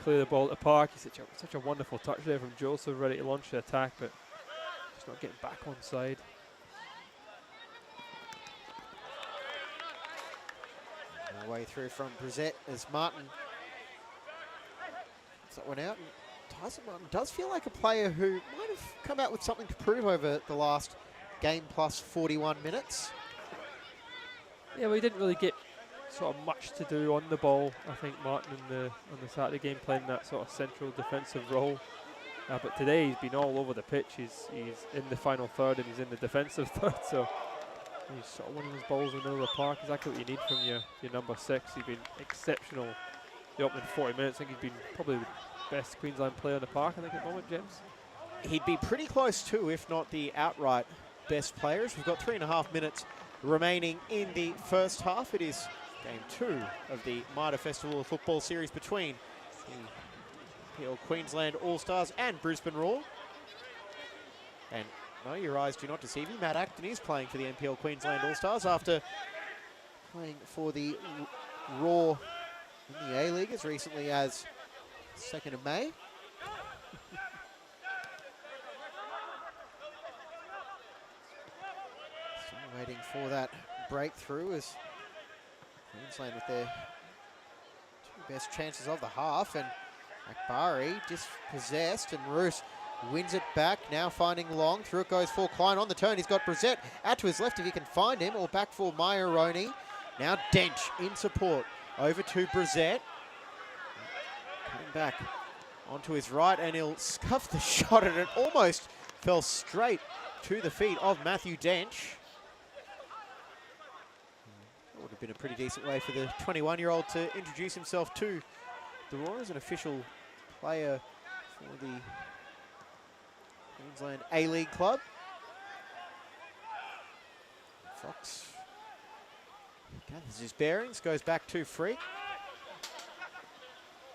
clear the ball at the park. It's such a wonderful touch there from Joseph, ready to launch the attack, but just not getting back on side. All the way through from Brissett as Martin puts that one out. And Tyson Martin does feel like a player who might have come out with something to prove over the last game plus 41 minutes. Yeah, well, he didn't really get sort of much to do on the ball. I think Martin on the Saturday game playing that sort of central defensive role. But today he's been all over the pitch. He's in the final third and he's in the defensive third. So he's sort of winning his balls in the middle of the park. Exactly what you need from your number 6. He's been exceptional the opening 40 minutes. I think he's been probably the best Queensland player in the park, I think, at the moment, James. He'd be pretty close too, if not the outright best players. We've got 3.5 minutes remaining in the first half. It is Game 2 of the Mitre Festival of Football series between the NPL Queensland All-Stars and Brisbane Roar. And no, your eyes do not deceive you. Matt Acton is playing for the NPL Queensland All-Stars after playing for the Roar in the A-League as recently as 2nd of May. Still waiting for that breakthrough as Queensland with their 2 best chances of the half, and Akbari dispossessed, and Roos wins it back, now finding Long. Through it goes for Klein on the turn. He's got Brissett out to his left if he can find him, or back for Myeroni. Now Dench in support. Over to Brissett. Coming back onto his right, and he'll scuff the shot, and it almost fell straight to the feet of Matthew Dench. Would have been a pretty decent way for the 21-year-old to introduce himself to the Roar as an official player for the Queensland A-League club. Fox gathers his bearings, goes back to Freak.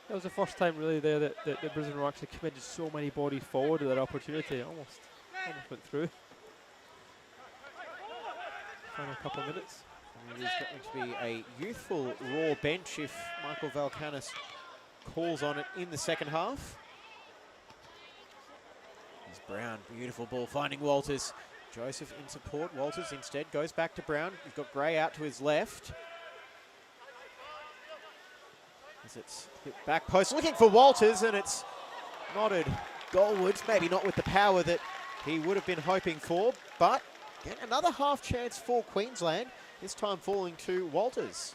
That was the first time really there that Brisbane Roar actually committed so many bodies forward to that opportunity. Almost went through. Final couple of minutes. It is going to be a youthful Roar bench if Michael Valkanis calls on it in the second half. There's Brown, beautiful ball finding Walters. Joseph in support. Walters instead goes back to Brown. You've got Gray out to his left. As it's hit back post, looking for Walters, and it's nodded goalwards. Maybe not with the power that he would have been hoping for, but again, another half chance for Queensland. This time falling to Walters.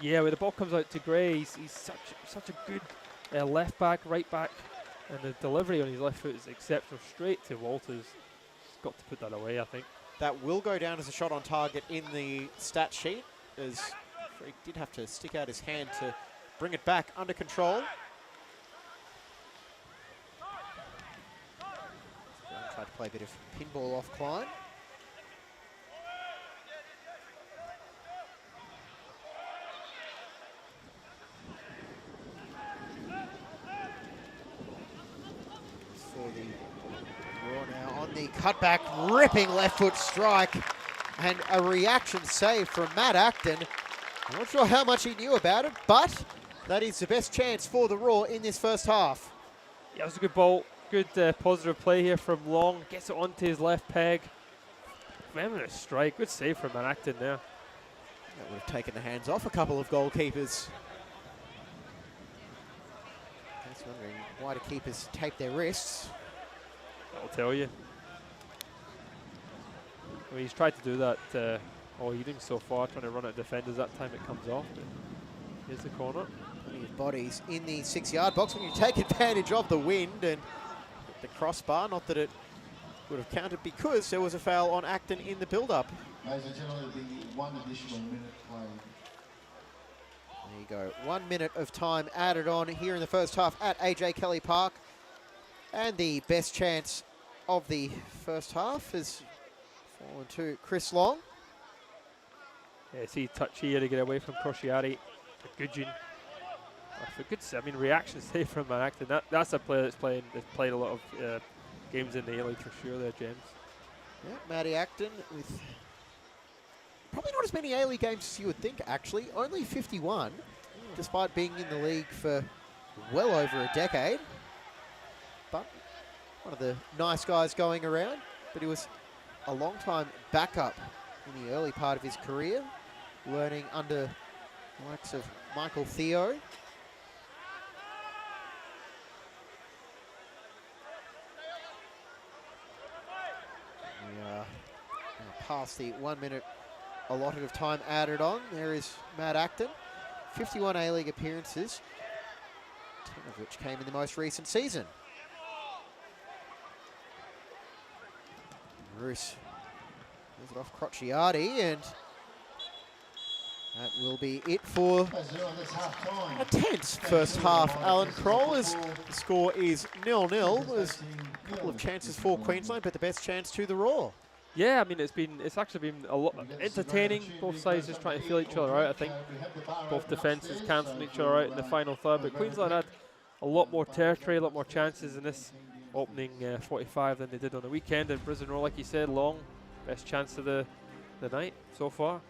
Yeah, when the ball comes out to Gray, he's such a good left back, right back, and the delivery on his left foot is exceptional. Straight to Walters. He's got to put that away, I think. That will go down as a shot on target in the stat sheet, as Freak did have to stick out his hand to bring it back under control. Tried to play a bit of pinball off Klein. On the cutback, ripping left foot strike, and a reaction save from Matt Acton. I'm not sure how much he knew about it, but that is the best chance for the Roar in this first half. Yeah, it was a good ball. Good positive play here from Long. Gets it onto his left peg. Tremendous strike. Good save from Matt Acton there. That would have taken the hands off a couple of goalkeepers. Just wondering why do keepers tape their wrists? I'll tell you. I mean, he's tried to do that all evening so far, trying to run at defenders. That time it comes off. But here's the corner. Plenty of bodies in the 6-yard box when you take advantage of the wind and hit the crossbar. Not that it would have counted because there was a foul on Acton in the build-up. Ladies and gentlemen, there'll be 1 additional minute played. There you go. 1 minute of time added on here in the first half at AJ Kelly Park. And the best chance of the first half has fallen to Chris Long. Yeah, see touch here to get away from Crociati. Goodgin. For good, I mean, reactions there from Acton. That's a player that's played a lot of games in the A-League for sure there, James. Yeah, Matty Acton with probably not as many A-League games as you would think, actually. Only 51, despite being in the league for well over a decade. But one of the nice guys going around. But he was a long-time backup in the early part of his career, learning under the likes of Michael Theo. We are past the 1 minute allotted of time added on. There is Matt Acton, 51 A-League appearances, 10 of which came in the most recent season. Bruce moves it off Crociati, and that will be it for a tense first half. Alan Kroll, as the score is 0-0. There's a couple of chances for Queensland, but the best chance to the Roar. Yeah, I mean, it's actually been a lot entertaining. Both sides just trying to feel each other out. I think both defences cancelling each other out in the final third, but Queensland had a lot more territory, a lot more chances in this opening 45 than they did on the weekend. And Brisbane Roar, like you said, Long, best chance of the night so far.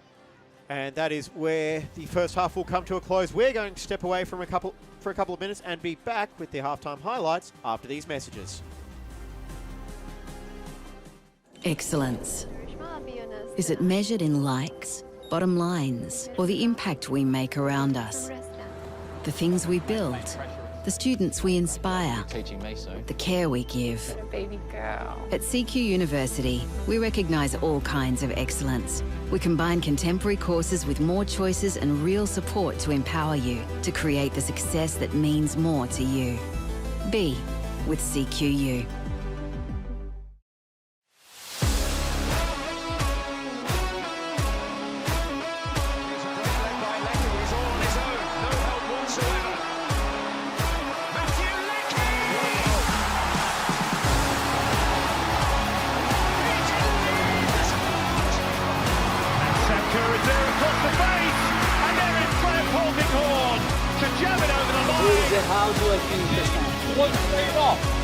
And that is where the first half will come to a close. We're going to step away from for a couple of minutes and be back with the halftime highlights after these messages. Excellence. Is it measured in likes, bottom lines, or the impact we make around us? The things we build, the students we inspire, the care we give. Baby girl. At CQ University, we recognise all kinds of excellence. We combine contemporary courses with more choices and real support to empower you to create the success that means more to you. Be with CQU. How do I finish this match? One straight off.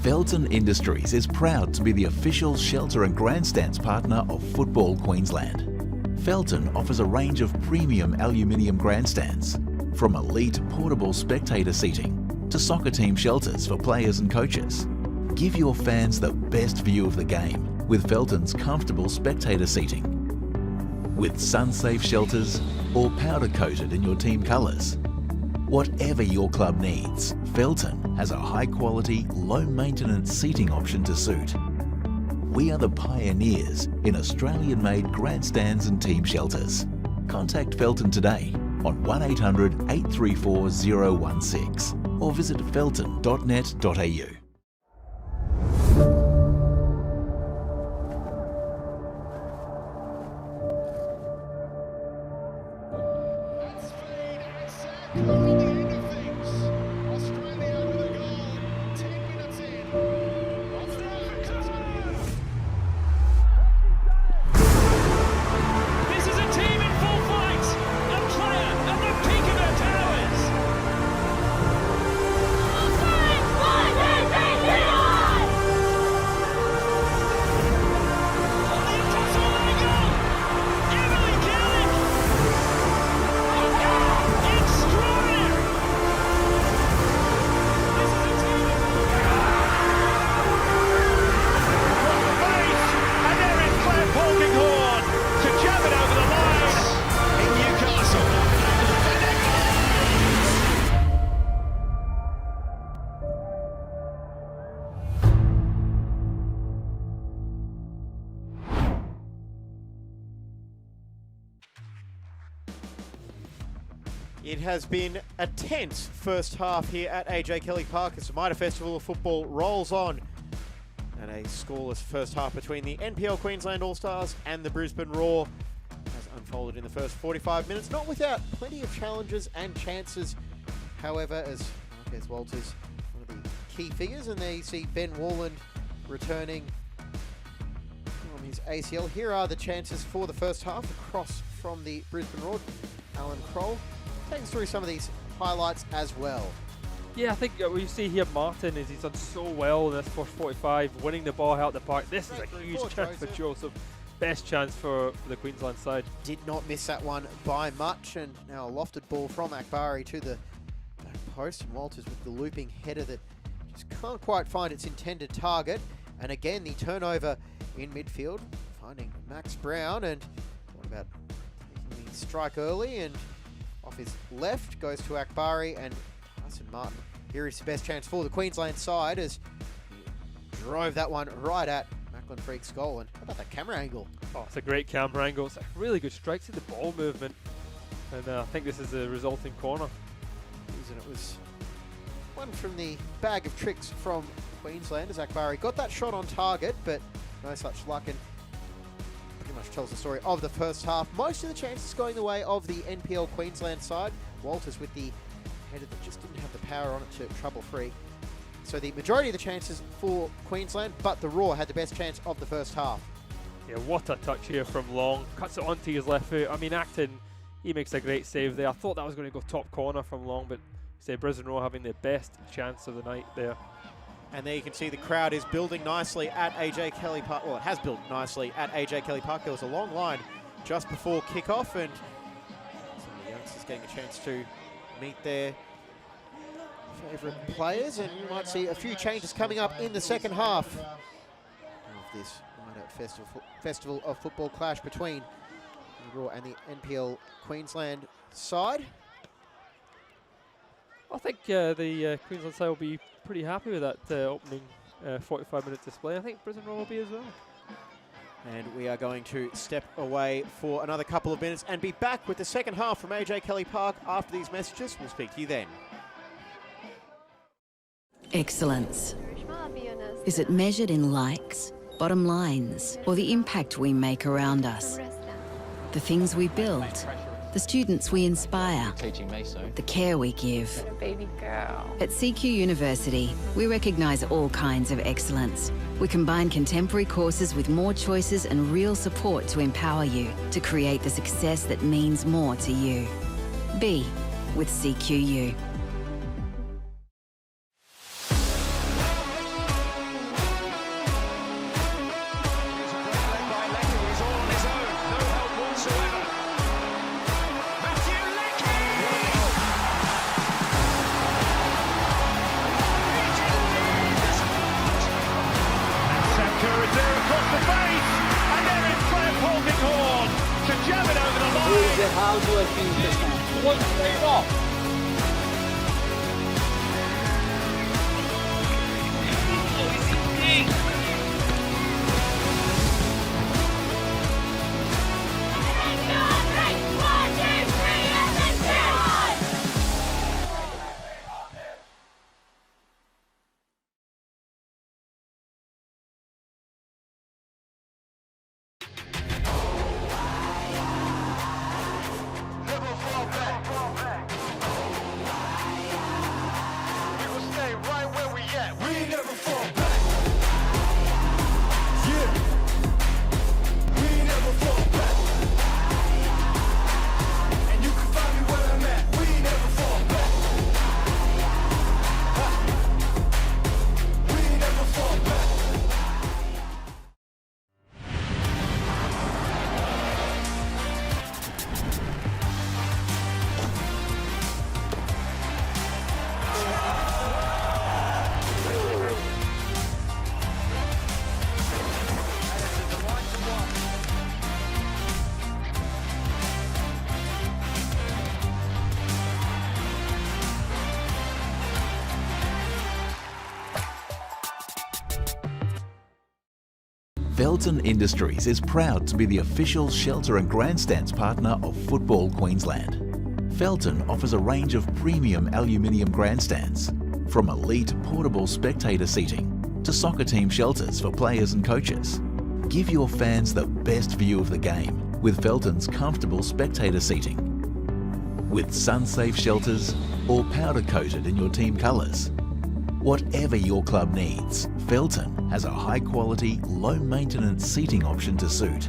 Felton Industries is proud to be the official shelter and grandstands partner of Football Queensland. Felton offers a range of premium aluminium grandstands, from elite portable spectator seating to soccer team shelters for players and coaches. Give your fans the best view of the game with Felton's comfortable spectator seating. With sun-safe shelters or powder-coated in your team colours. Whatever your club needs, Felton has a high-quality, low-maintenance seating option to suit. We are the pioneers in Australian-made grandstands and team shelters. Contact Felton today on 1800 834 016 or visit felton.net.au. It has been a tense first half here at AJ Kelly Park as the Mitre Festival of Football rolls on. And a scoreless first half between the NPL Queensland All-Stars and the Brisbane Roar has unfolded in the first 45 minutes, not without plenty of challenges and chances. However, as Marquez Walters, one of the key figures, and there you see Ben Warland returning from his ACL. Here are the chances for the first half across from the Brisbane Roar. Alan Kroll, take us through some of these highlights as well. Yeah, I think what you see here, Martin, is he's done so well in this first 45, winning the ball out the park. This is a huge chance for Joseph. Best chance for the Queensland side. Did not miss that one by much, and now a lofted ball from Akbari to the back post, and Walters with the looping header that just can't quite find its intended target. And again, the turnover in midfield, finding Max Brown, and what about taking the strike early, and off his left goes to Akbari, and Tyson Martin. Here is the best chance for the Queensland side as he drove that one right at Macklin Freak's goal. And how about that camera angle? Oh, it's a great camera angle. It's a really good strike to the ball movement. And I think this is a resulting corner. And it was one from the bag of tricks from Queensland as Akbari got that shot on target, but no such luck. And pretty much tells the story of the first half. Most of the chances going the way of the NPL Queensland side. Walters with the header that just didn't have the power on it to trouble free. So the majority of the chances for Queensland, but the Roar had the best chance of the first half. Yeah, what a touch here from Long. Cuts it onto his left foot. I mean, Acton, he makes a great save there. I thought that was going to go top corner from Long, but say Brisbane Roar having the best chance of the night there. And there you can see the crowd is building nicely at AJ Kelly Park. Well, it has built nicely at AJ Kelly Park. There was a long line just before kickoff, and some of the youngsters getting a chance to meet their favourite players, and you might see a few changes coming up in the second half of this Festival of Football clash between the Roar and the NPL Queensland side. I think the Queensland side will be pretty happy with that opening 45-minute display. I think Brisbane Roar will be as well. And we are going to step away for another couple of minutes and be back with the second half from AJ Kelly Park after these messages. We'll speak to you then. Excellence. Is it measured in likes, bottom lines, or the impact we make around us? The things we build, the students we inspire, the care we give. Baby girl. At CQ University, we recognise all kinds of excellence. We combine contemporary courses with more choices and real support to empower you to create the success that means more to you. Be with CQU. How do I finish this one? One straight off. Felton Industries is proud to be the official shelter and grandstands partner of Football Queensland. Felton offers a range of premium aluminium grandstands, from elite portable spectator seating to soccer team shelters for players and coaches. Give your fans the best view of the game with Felton's comfortable spectator seating. With sun-safe shelters or powder-coated in your team colours. Whatever your club needs, Felton has a high-quality, low-maintenance seating option to suit.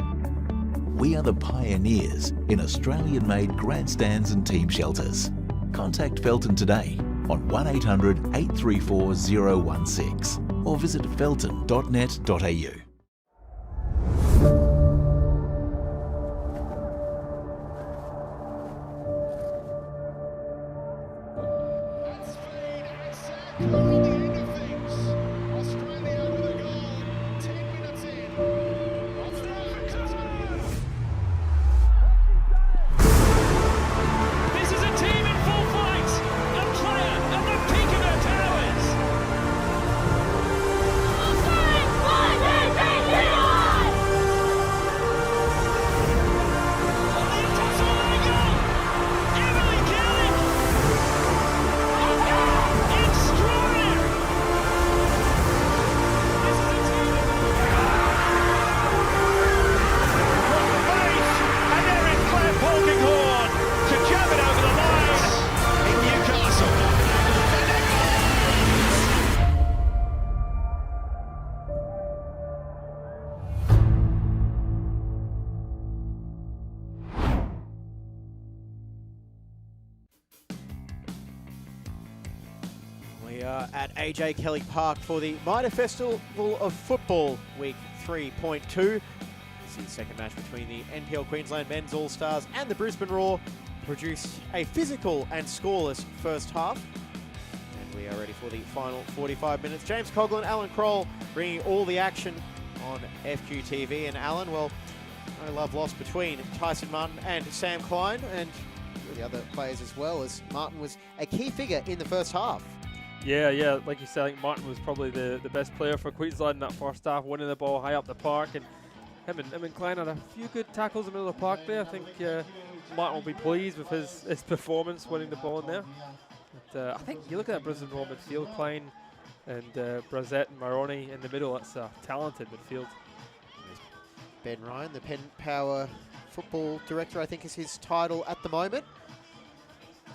We are the pioneers in Australian-made grandstands and team shelters. Contact Felton today on 1800 834 016 or visit felton.net.au. We are at AJ Kelly Park for the Mitre Festival of Football Week 3.2. This is the second match between the NPL Queensland Men's All-Stars and the Brisbane Roar. Produced a physical and scoreless first half. And we are ready for the final 45 minutes. James Coughlin, Alan Kroll bringing all the action on FQTV. And Alan, well, no love lost between Tyson Martin and Sam Klein, and the other players as well, as Martin was a key figure in the first half. Yeah, like you said, I think Martin was probably the best player for Queensland in that first half, winning the ball high up the park, and him and Klein had a few good tackles in the middle of the park there. I think Martin will be pleased with his performance winning the ball in there. But, I think you look at that Brisbane Roar midfield, Klein and Brazett and Maroney in the middle. That's a talented midfield. Ben Ryan, the Penn Power Football Director, I think is his title at the moment.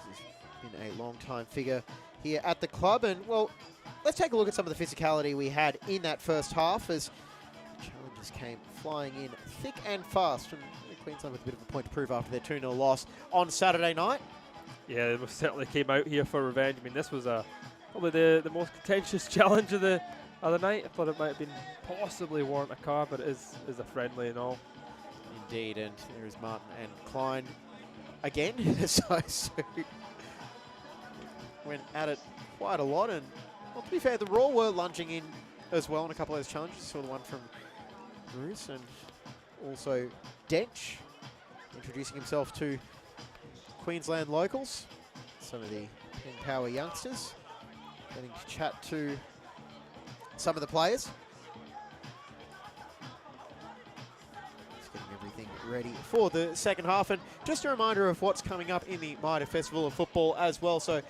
He's been a long-time figure here at the club. And, well, let's take a look at some of the physicality we had in that first half as challenges came flying in thick and fast from Queensland with a bit of a point to prove after their 2-0 loss on Saturday night. Yeah, they certainly came out here for revenge. I mean, this was probably the most contentious challenge of the night. I thought it might have been possibly warrant a car, but it is a friendly and all. Indeed, and there is Martin and Klein again. so went at it quite a lot, and well, to be fair, the Raw were lunging in as well on a couple of those challenges. Saw the one from Bruce and also Dench introducing himself to Queensland locals, some of the Penn Power youngsters, getting to chat to some of the players. Just getting everything ready for the second half, and just a reminder of what's coming up in the Mitre Festival of Football as well. So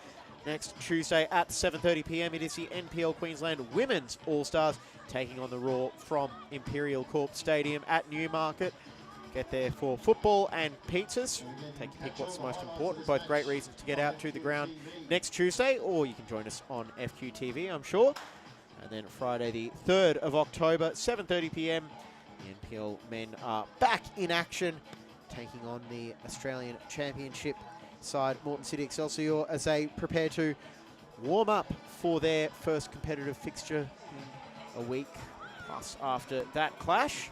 next Tuesday at 7:30 p.m. it is the NPL Queensland Women's All-Stars taking on the Raw from Imperial Corp Stadium at Newmarket. Get there for football and pizzas. Take your pick what's most important. Both great reasons to get out to the ground next Tuesday, or you can join us on FQTV, I'm sure. And then Friday the 3rd of October, 7:30 p.m. The NPL men are back in action, taking on the Australian Championship side, Moreton City Excelsior, as they prepare to warm up for their first competitive fixture in a week plus after that clash.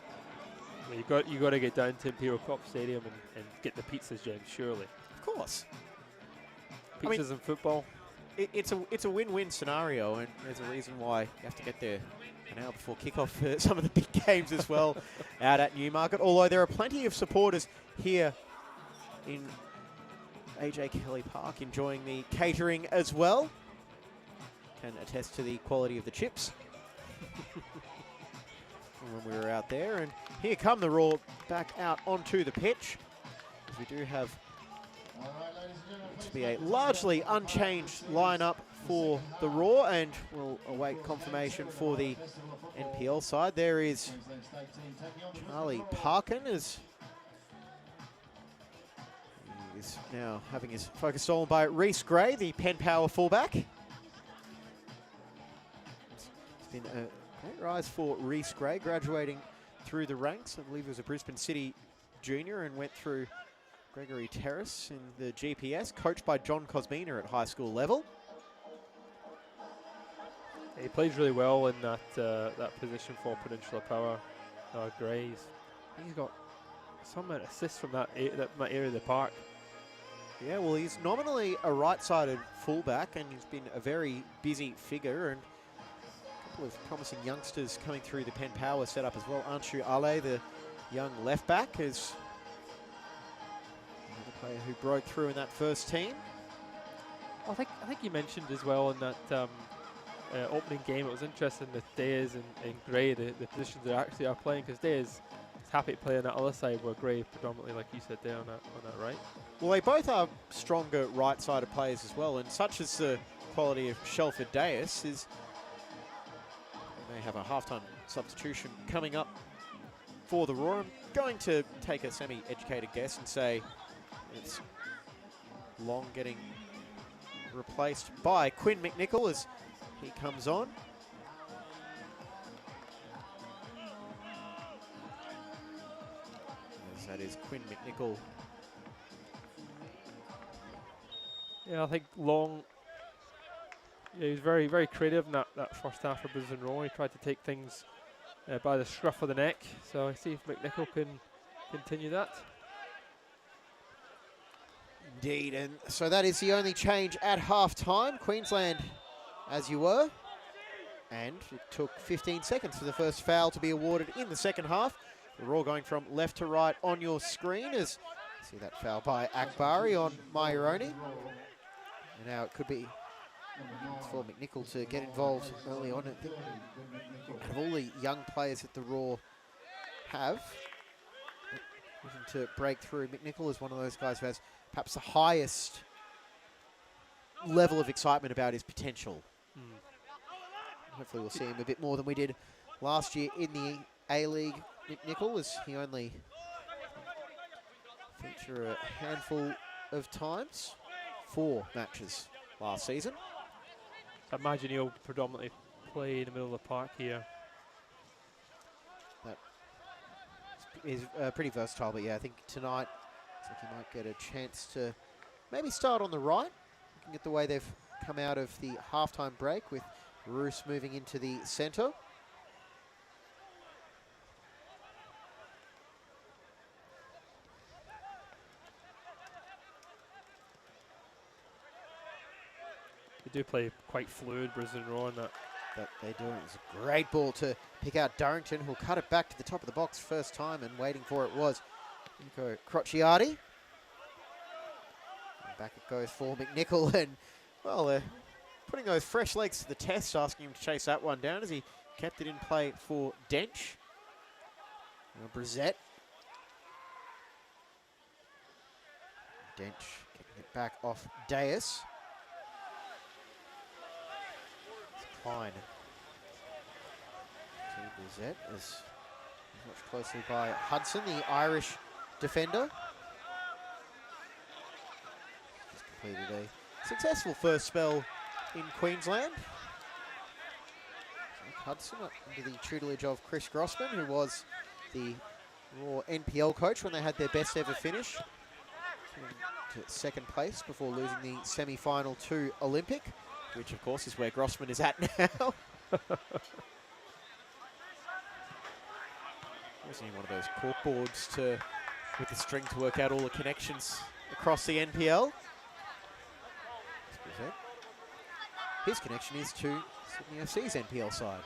Well, you got to get down to Imperial Corp Stadium and get the pizzas, James, surely. Of course. Pizzas and football. It's a win-win scenario, and there's a reason why you have to get there an hour before kickoff for some of the big games as well out at Newmarket. Although there are plenty of supporters here in AJ Kelly Park enjoying the catering as well. Can attest to the quality of the chips. from when we were out there. And here come the Raw back out onto the pitch. As we do have to be a largely unchanged lineup for the Raw, and we'll await confirmation for the NPL side. There is Charlie Parkin as he is now having his focus stolen by Reece Gray, the Penn Power fullback. It's been a great rise for Reece Gray, graduating through the ranks. I believe he was a Brisbane City junior and went through Gregory Terrace in the GPS, coached by John Cosmina at high school level. He plays really well in that that position for Peninsula Power. Gray, he's got some assists from that area of the park. Yeah, well, he's nominally a right-sided fullback, and he's been a very busy figure, and a couple of promising youngsters coming through the Penn Power setup as well. Anshu Ale, the young left-back, is another player who broke through in that first team. I think you mentioned as well in that opening game, it was interesting that Diaz and Gray, the positions they actually are playing, because Diaz is happy to play on that other side, where Gray predominantly, like you said there, on that right. Well, they both are stronger right-sided players as well, and such as the quality of Shelford Diaz is, they may have a halftime substitution coming up for the Raw. I'm going to take a semi-educated guess and say it's Long getting replaced by Quinn McNichol as he comes on. As that is Quinn McNichol. Yeah, I think Long, he was very, very creative in that first half of Brisbane Roar. He tried to take things by the scruff of the neck. So I see if McNichol can continue that. Indeed, and so that is the only change at half-time. Queensland, as you were. And it took 15 seconds for the first foul to be awarded in the second half. The Raw going from left to right on your screen as you see that foul by Akbari on Mayoroni. And now it could be for McNichol to get involved early on. I think out of all the young players that the Raw have, looking to break through, McNichol is one of those guys who has perhaps the highest level of excitement about his potential. Hopefully we'll see him a bit more than we did last year in the A-League. McNichol, as he only featured a handful of times, 4 matches last season. I imagine he'll predominantly play in the middle of the park here. That is pretty versatile, but yeah, I think tonight looks like he might get a chance to maybe start on the right. Looking at the way they've come out of the halftime break with Roos moving into the centre. They do play quite fluid, Brisbane Roar, in that. That they do. It's a great ball to pick out Durrington, who'll cut it back to the top of the box first time, and waiting for it was Nico Crociati. And back it goes for McNichol, and well, they're putting those fresh legs to the test, asking him to chase that one down as he kept it in play for Dench. Now Brissett. Dench kicking it back off Deus. Klein to Brissett as watched closely by Hudson, the Irish defender. Just completed a successful first spell in Queensland. Hudson under the tutelage of Chris Grossman, who was the Raw NPL coach when they had their best ever finish. To second place before losing the semi-final to Olympic, which of course is where Grossman is at now. Wasn't he one of those corkboards with the string to work out all the connections across the NPL? His connection is to Sydney FC's NPL side.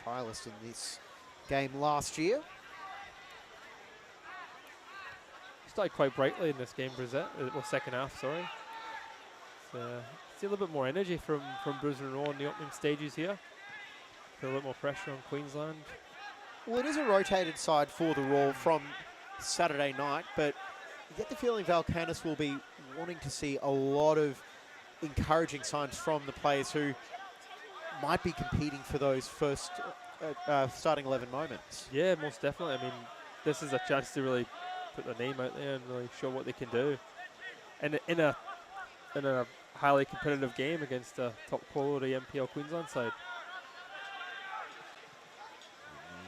Trialist in this game last year. Started quite brightly in this game, Brissett. Well, second half, sorry. See a little bit more energy from Brisbane Roar in the opening stages here. Put a little more pressure on Queensland. Well, it is a rotated side for the Roar from Saturday night, but you get the feeling Valkanis will be wanting to see a lot of encouraging signs from the players who might be competing for those first starting 11 moments. Yeah, most definitely. I mean, this is a chance to really put their name out there and really show what they can do. And in a highly competitive game against a top quality NPL Queensland side.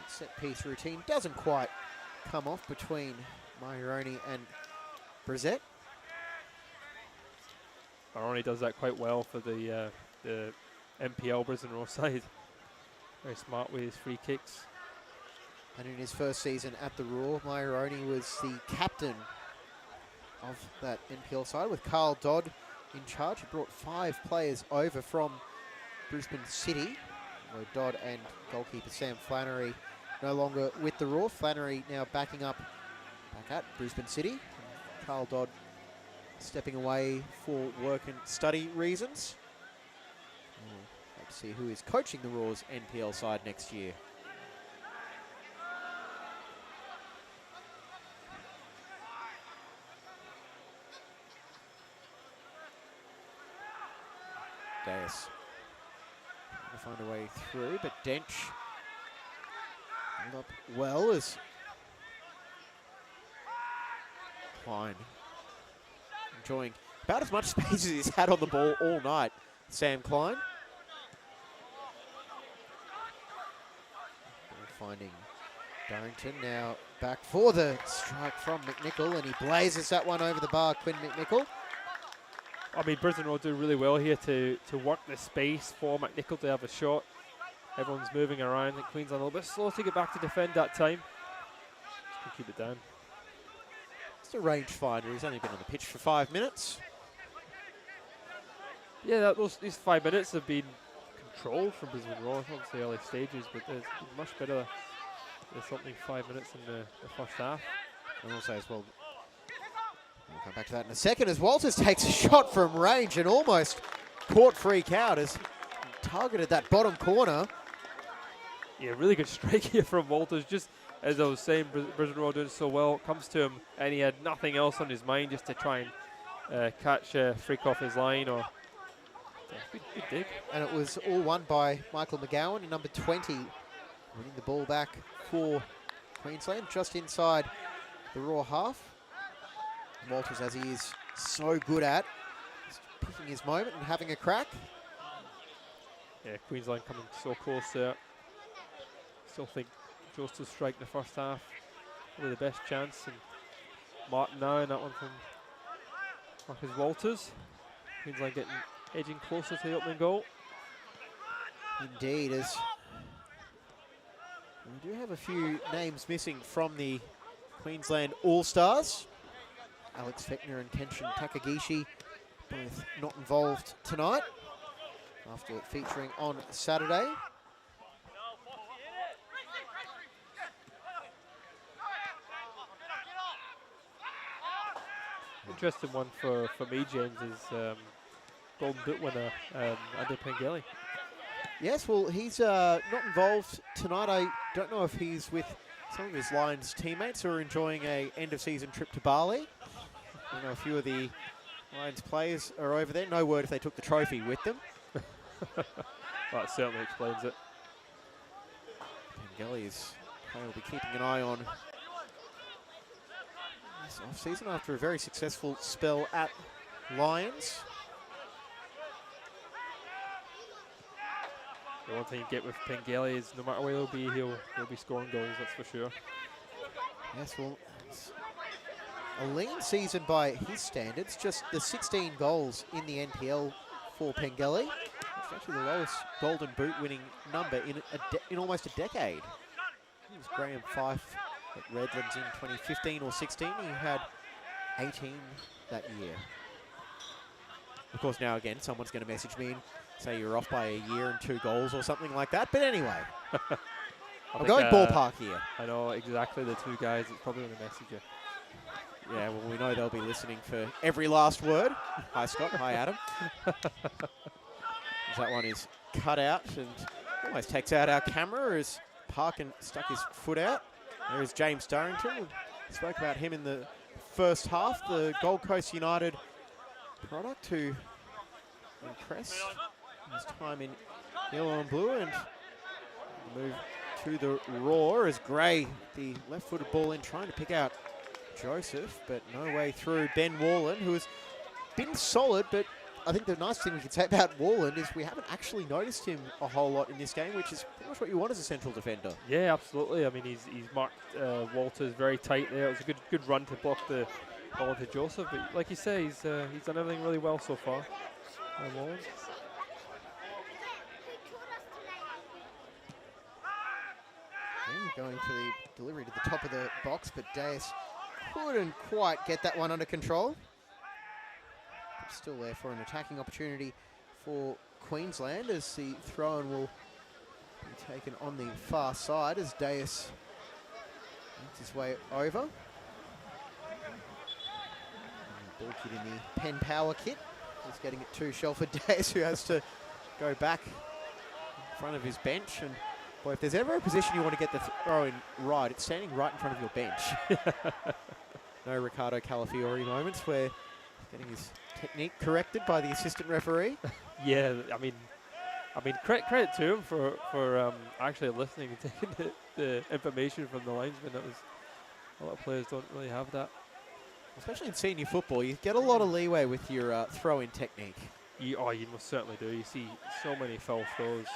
Set piece routine doesn't quite come off between Maironi and Brissett. Maironi does that quite well for the NPL Brisbane Roar side. Very smart with his free kicks. And in his first season at the Roar, Maironi was the captain of that NPL side with Carl Dodd in charge. He brought 5 players over from Brisbane City, where Dodd and goalkeeper Sam Flannery no longer with the Roar. Flannery now back at Brisbane City. Carl Dodd stepping away for work and study reasons. We'll have to see who is coaching the Roar's NPL side next year. Deus trying to find a way through, but Dench held up well as Klein enjoying about as much space as he's had on the ball all night. Sam Klein. Finding Darrington now back for the strike from McNichol, and he blazes that one over the bar, Quinn McNichol. I mean, Brisbane will do really well here to work the space for McNichol to have a shot. Everyone's moving around. I think Queensland a little bit slow to get back to defend that time. Just keep it down. It's a rangefinder. He's only been on the pitch for 5 minutes. Yeah, these 5 minutes have been controlled from Brisbane Roar. Obviously early stages, but it's much better. There's something 5 minutes in the first half. And also as well, we'll come back to that in a second, as Walters takes a shot from range and almost caught freak out as he targeted that bottom corner. Yeah, really good strike here from Walters. Just as I was saying, Brisbane Roar doing so well. Comes to him and he had nothing else on his mind just to try and catch a freak off his line. Or good dig. And it was all won by Michael McGowan in number 20, winning the ball back for Queensland just inside the Roar half. Walters, as he is so good at, just picking his moment and having a crack. Yeah, Queensland coming so close there. Still think chose to strike in the first half. Probably the best chance. And Martin now, and that one from Marcus Walters. Queensland edging closer to the opening goal. Indeed, as we do have a few names missing from the Queensland All-Stars. Alex Fechner and Kenshin Takagishi both not involved tonight after featuring on Saturday. Interesting one for me, James, is Golden Boot winner Andy Pengelly. Yes, well, he's not involved tonight. I don't know if he's with some of his Lions teammates who are enjoying a end-of-season trip to Bali. I know a few of the Lions players are over there. No word if they took the trophy with them. Well, that certainly explains it. Pengelly's player will be keeping an eye on this off-season after a very successful spell at Lions. The one thing you get with Pengelly is no matter where he'll be scoring goals, that's for sure. Yes, well, it's a lean season by his standards. Just the 16 goals in the NPL for Pengelly. It's actually the lowest Golden Boot winning number in almost a decade. It was Graham Fife at Redlands in 2015 or 16. He had 18 that year. Of course, now again, someone's going to message me and say you're off by a year and 2 goals or something like that. But anyway, I'm going ballpark here. I know exactly the 2 guys that's probably going to message you. Yeah, well, we know they'll be listening for every last word. Hi, Scott. Hi, Adam. That one is cut out, and Almost takes out our camera as Parkin stuck his foot out. There is James Darrington. We spoke about him in the first half, the Gold Coast United product who impressed in his time in yellow and blue, and move to the Roar as Gray, the left-footed ball in, trying to pick out Joseph, but no way through. Ben Warland, who has been solid, but I think the nice thing we can say about Warland is we haven't actually noticed him a whole lot in this game, which is pretty much what you want as a central defender. Yeah, absolutely. I mean, he's marked Walters very tight there. It was a good run to block the ball to Joseph, but like you say, he's done everything really well so far. Warland. Going for the delivery to the top of the box, but Deus couldn't quite get that one under control. But still there for an attacking opportunity for Queensland as the throw-in will be taken on the far side as Deus makes his way over. And ball kid in the Penn Power kit. He's getting it to Shelford Deus, who has to go back in front of his bench. And boy, if there's ever a position you want to get the throw in right, it's standing right in front of your bench. No Ricardo Calafiore moments where he's getting his technique corrected by the assistant referee. Yeah, I mean, credit to him for actually listening and taking the information from the linesman. That was a lot of players don't really have that. Especially in senior football, you get a lot of leeway with your throw-in technique. You most certainly do. You see so many foul throws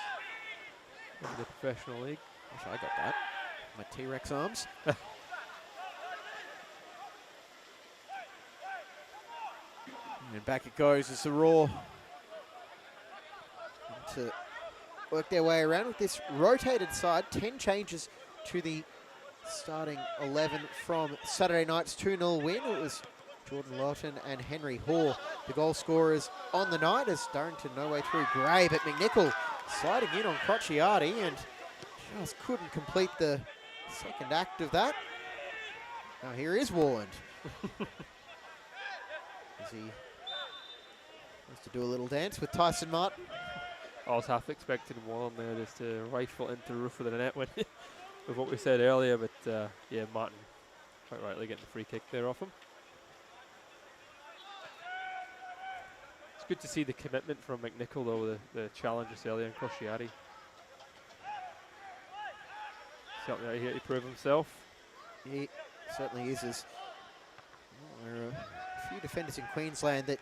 in the professional league. Wish I got that. My T-Rex arms. And back it goes as the Raw to work their way around with this rotated side. 10 changes to the starting 11 from Saturday night's 2-0 win. It was Jordan Lawton and Henry Hoare, the goal scorers on the night, as Darrington no way through. Gray, but McNichol sliding in on Crociati and just couldn't complete the second act of that. Now here is Warland. As he wants to do a little dance with Tyson Martin. I was half expecting Warland there just to rifle into the roof of the net with what we said earlier, but yeah, Martin quite rightly getting the free kick there off him. It's good to see the commitment from McNichol though, the challenge this earlier, and Crociati. Something out here to prove himself. He certainly is. There are a few defenders in Queensland that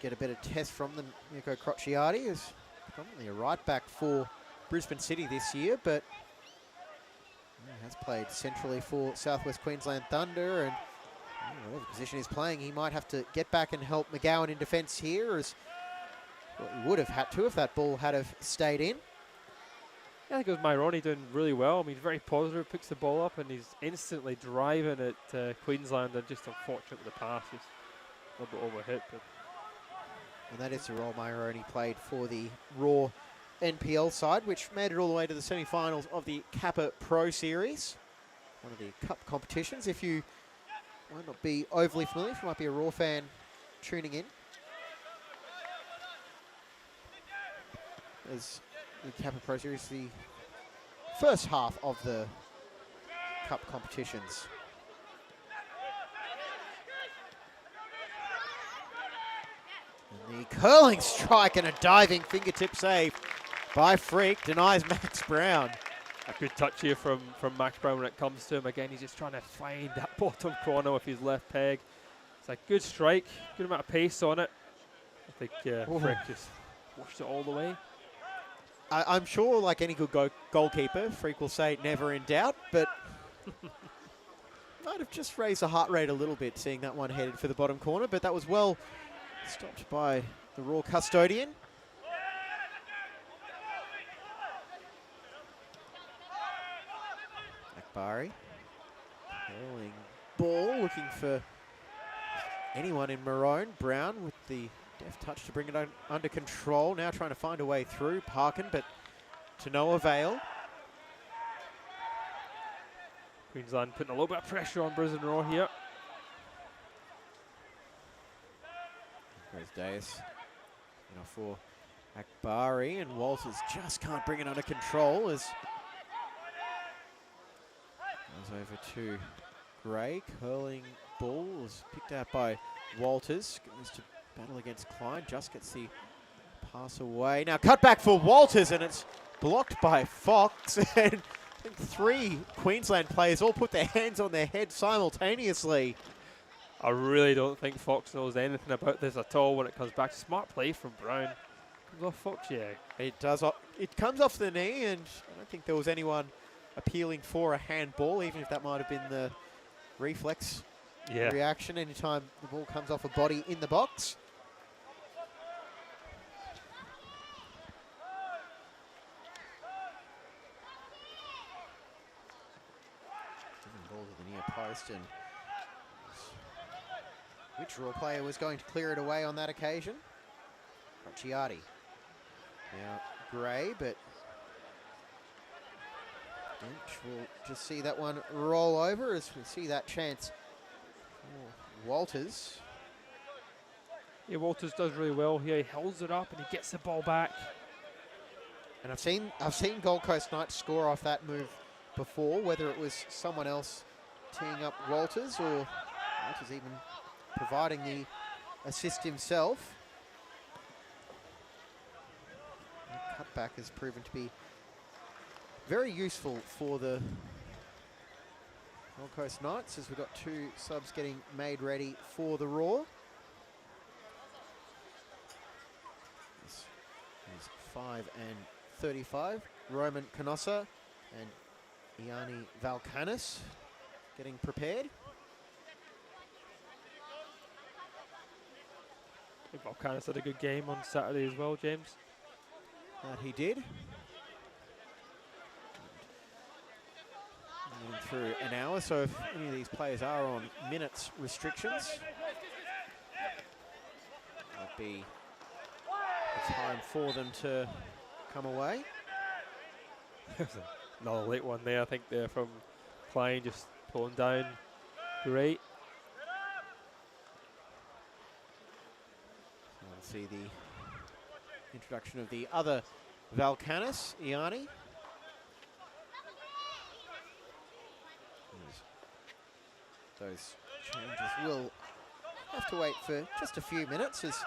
get a better test from them. Nico Crociati is probably a right back for Brisbane City this year, but has played centrally for Southwest Queensland Thunder, and whatever position he's playing, he might have to get back and help McGowan in defence here, as well, he would have had to if that ball had have stayed in. Yeah, I think it was Myroni doing really well. I mean, very positive, picks the ball up, and he's instantly driving at Queensland, and just unfortunate the pass is a little bit overhit. But and that is the role Myroni played for the Raw NPL side, which made it all the way to the semi-finals of the Kappa Pro Series, one of the cup competitions. If you might not be overly familiar, if you might be a Raw fan tuning in, as the Kappa Pro Series, the first half of the cup competitions. And the curling strike and a diving fingertip save by Freak denies Max Brown. a good touch here from Max Brown when it comes to him. Again, he's just trying to find that bottom corner with his left peg. It's a good strike, good amount of pace on it. I think Freak just washed it all the way. I'm sure, like any good goalkeeper, Freak will say never in doubt, but might have just raised the heart rate a little bit seeing that one headed for the bottom corner, but that was well stopped by the Raw custodian. Akbari. Curling ball, looking for anyone in maroon. Brown with the deft touch to bring it under control. Now trying to find a way through Parkin, but to no avail. Queensland putting a little bit of pressure on Brisbane Raw here. There's Deus. For Akbari, and Walters just can't bring it under control as goes over to Gray. Curling ball was picked out by Walters. Goes to battle against Klein. Just gets the pass away. Now cut back for Walters, and it's blocked by Fox. And I think 3 Queensland players all put their hands on their head simultaneously. I really don't think Fox knows anything about this at all when it comes back. Smart play from Brown. Comes off Fox, yeah. It does. It comes off the knee, and I don't think there was anyone appealing for a handball, even if that might have been the reflex reaction anytime the ball comes off a body in the box. Ball to the near post, and which draw player was going to clear it away on that occasion? Crociati. Now Gray, but bench will just see that one roll over as we see that chance for Walters. Yeah, Walters does really well here. He holds it up and he gets the ball back. And I've seen Gold Coast Knights score off that move before, whether it was someone else teeing up Walters or Walters even providing the assist himself. The cutback has proven to be very useful for the Gold Coast Knights as we've got 2 subs getting made ready for the Raw. This is 5:35. Roman Canossa and Iani Valkanis getting prepared. I think Valkanis had a good game on Saturday as well, James. That he did. Moving through an hour, so if any of these players are on minutes restrictions, might be the time for them to come away. Another late one there, I think, there from Klein, just pulling down. Great. So we'll see the introduction of the other Valkanis, Iani. Those changes will have to wait for just a few minutes as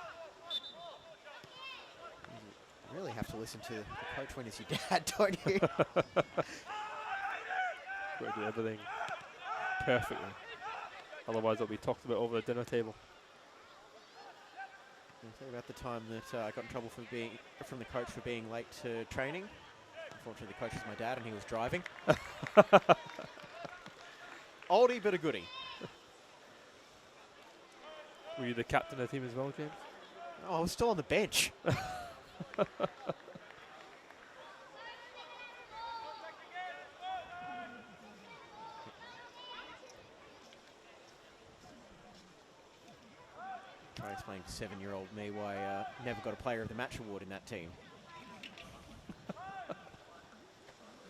you really have to listen to the coach when it's your dad, don't you? Got to do everything perfectly. Otherwise it'll be talked about over the dinner table. I'll tell you about the time that I got in trouble from the coach for being late to training. Unfortunately, the coach was my dad and he was driving. Oldie but a goodie. Were you the captain of the team as well, James? Oh, I was still on the bench. Try to explain to 7-year-old me why I never got a Player of the Match award in that team.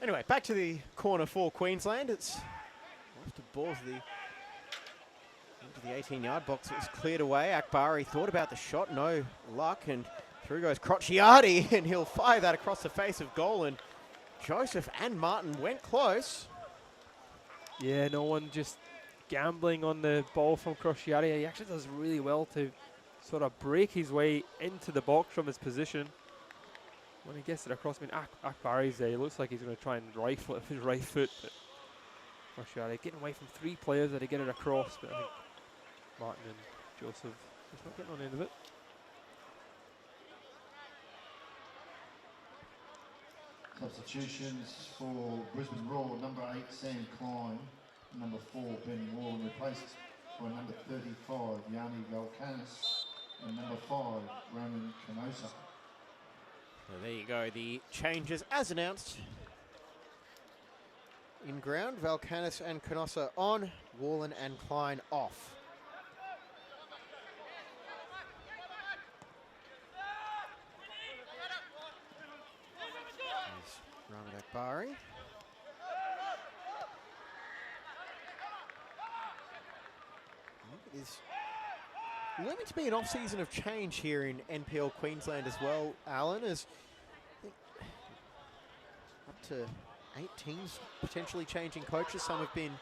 Anyway, back to the corner for Queensland. It's off the ball to the into the 18-yard box. It was cleared away. Akbari thought about the shot, no luck, and through goes Crociati, and he'll fire that across the face of goal. And Joseph and Martin went close. Yeah, no one just gambling on the ball from Crociati. He actually does really well to sort of break his way into the box from his position. When he gets it across, I mean, Akbari's there. He looks like he's going to try and rifle it with his right foot. But Crociati getting away from 3 players that he get it across. But I think Martin and Joseph just not getting on the end of it. Substitutions for Brisbane Roar, number 8, Sam Klein, number 4, Ben Wall, replaced by number 35, Yanni Valkanis, and number 5, Roman Canossa. So there you go, the changes as announced. In ground, Valkanis and Canossa on, Wallen and Klein off. There's Ramed Akbari. It is looming to be an off-season of change here in NPL Queensland as well, Alan, as I think up to 8 teams potentially changing coaches. Some have been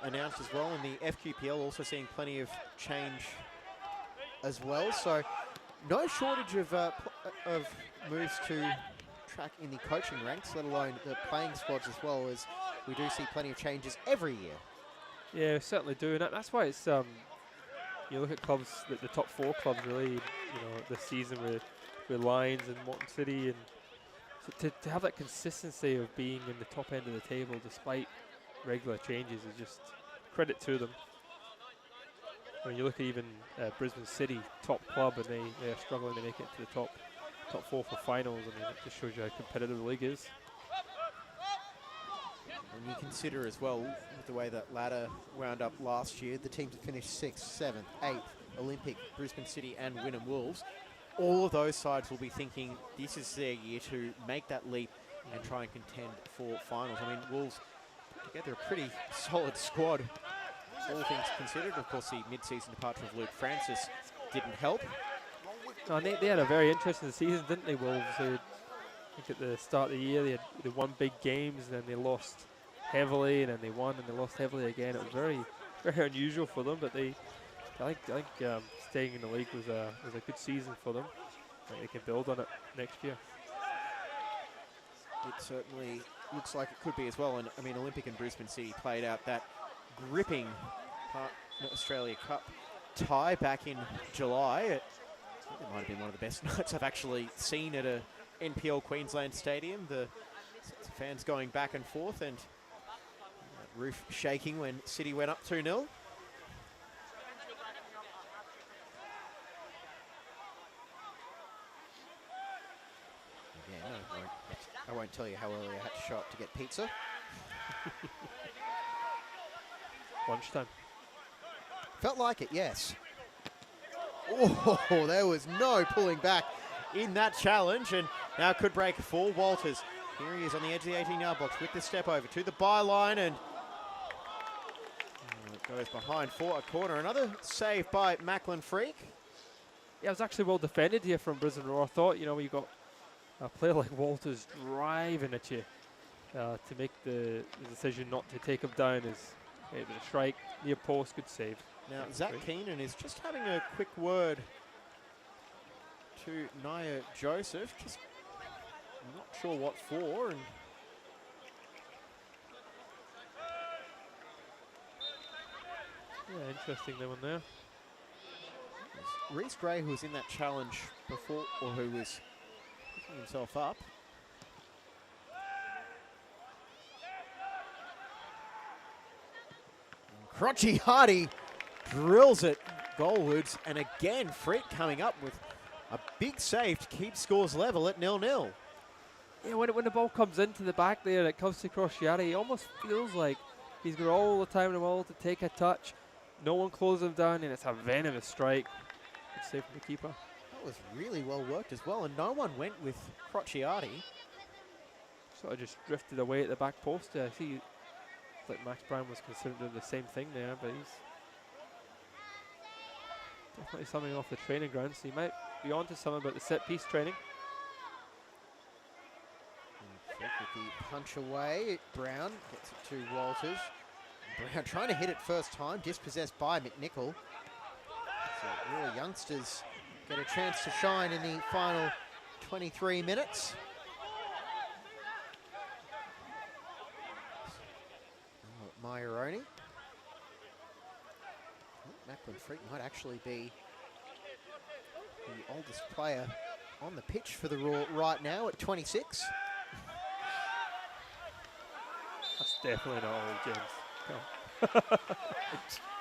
announced as well, and the FQPL also seeing plenty of change as well. So no shortage of moves to track in the coaching ranks, let alone the playing squads as well, as we do see plenty of changes every year. Yeah, we certainly do, and that's why it's you look at clubs, the top 4 clubs really, you know, this season with Lions and Morton City, and so to have that consistency of being in the top end of the table despite regular changes is just credit to them. When you look at even Brisbane City, top club, and they are struggling to make it to the top 4 for finals. I mean, it just shows you how competitive the league is. And you consider as well, with the way that ladder wound up last year, the teams that finished 6th, 7th, 8th, Olympic, Brisbane City and Wynnum Wolves, all of those sides will be thinking this is their year to make that leap and try and contend for finals. I mean, Wolves put together a pretty solid squad, all things considered. Of course, the mid-season departure of Luke Francis didn't help. No, and they had a very interesting season, didn't they, Wolves? I think at the start of the year they won big games, and then they lost heavily, and then they won and they lost heavily again. It was very, very unusual for them, but I think staying in the league was a good season for them. I think they can build on it next year. It certainly looks like it could be as well. And I mean, Olympic and Brisbane City played out that gripping Australia Cup tie back in July. It might have been one of the best nights I've actually seen at a NPL Queensland stadium. The fans going back and forth, and roof shaking when City went up 2-0. Yeah, I won't tell you how early I had to show up to get pizza. Lunchtime. Felt like it, yes. Oh, there was no pulling back in that challenge, and now could break a fall. Walters, here he is on the edge of the 18-yard box with the step over to the byline, and it goes behind for a corner. Another save by Macklin Freak. Yeah, it was actually well defended here from Brisbane Roar. I thought, you know, you got a player like Walters driving at you to make the decision not to take him down. It was a strike, near post, good save. Now, Zach Keenan is just having a quick word to Nia Joseph. Just not sure what for. And yeah, interesting that one there. Reece Gray, who was in that challenge before, or who was picking himself up. Crotchy Hardy drills it goalwards, and again Freak coming up with a big save to keep scores level at 0-0. Yeah, when the ball comes into the back there, it comes to Crociati, he almost feels like he's got all the time in the world to take a touch. No one closes him down, and it's a venomous strike. Good save from the keeper. That was really well worked as well, and no one went with Crociati. Sort of just drifted away at the back post there. I see like Max Brown was considered doing the same thing there, but he's definitely something off the training ground, so he might be on to something about the set piece training. With the punch away, Brown gets it to Walters. Brown trying to hit it first time, dispossessed by McNichol. So really youngsters get a chance to shine in the final 23 minutes. Maironi. Macklin Freak might actually be the oldest player on the pitch for the Raw right now at 26. That's definitely not old, James.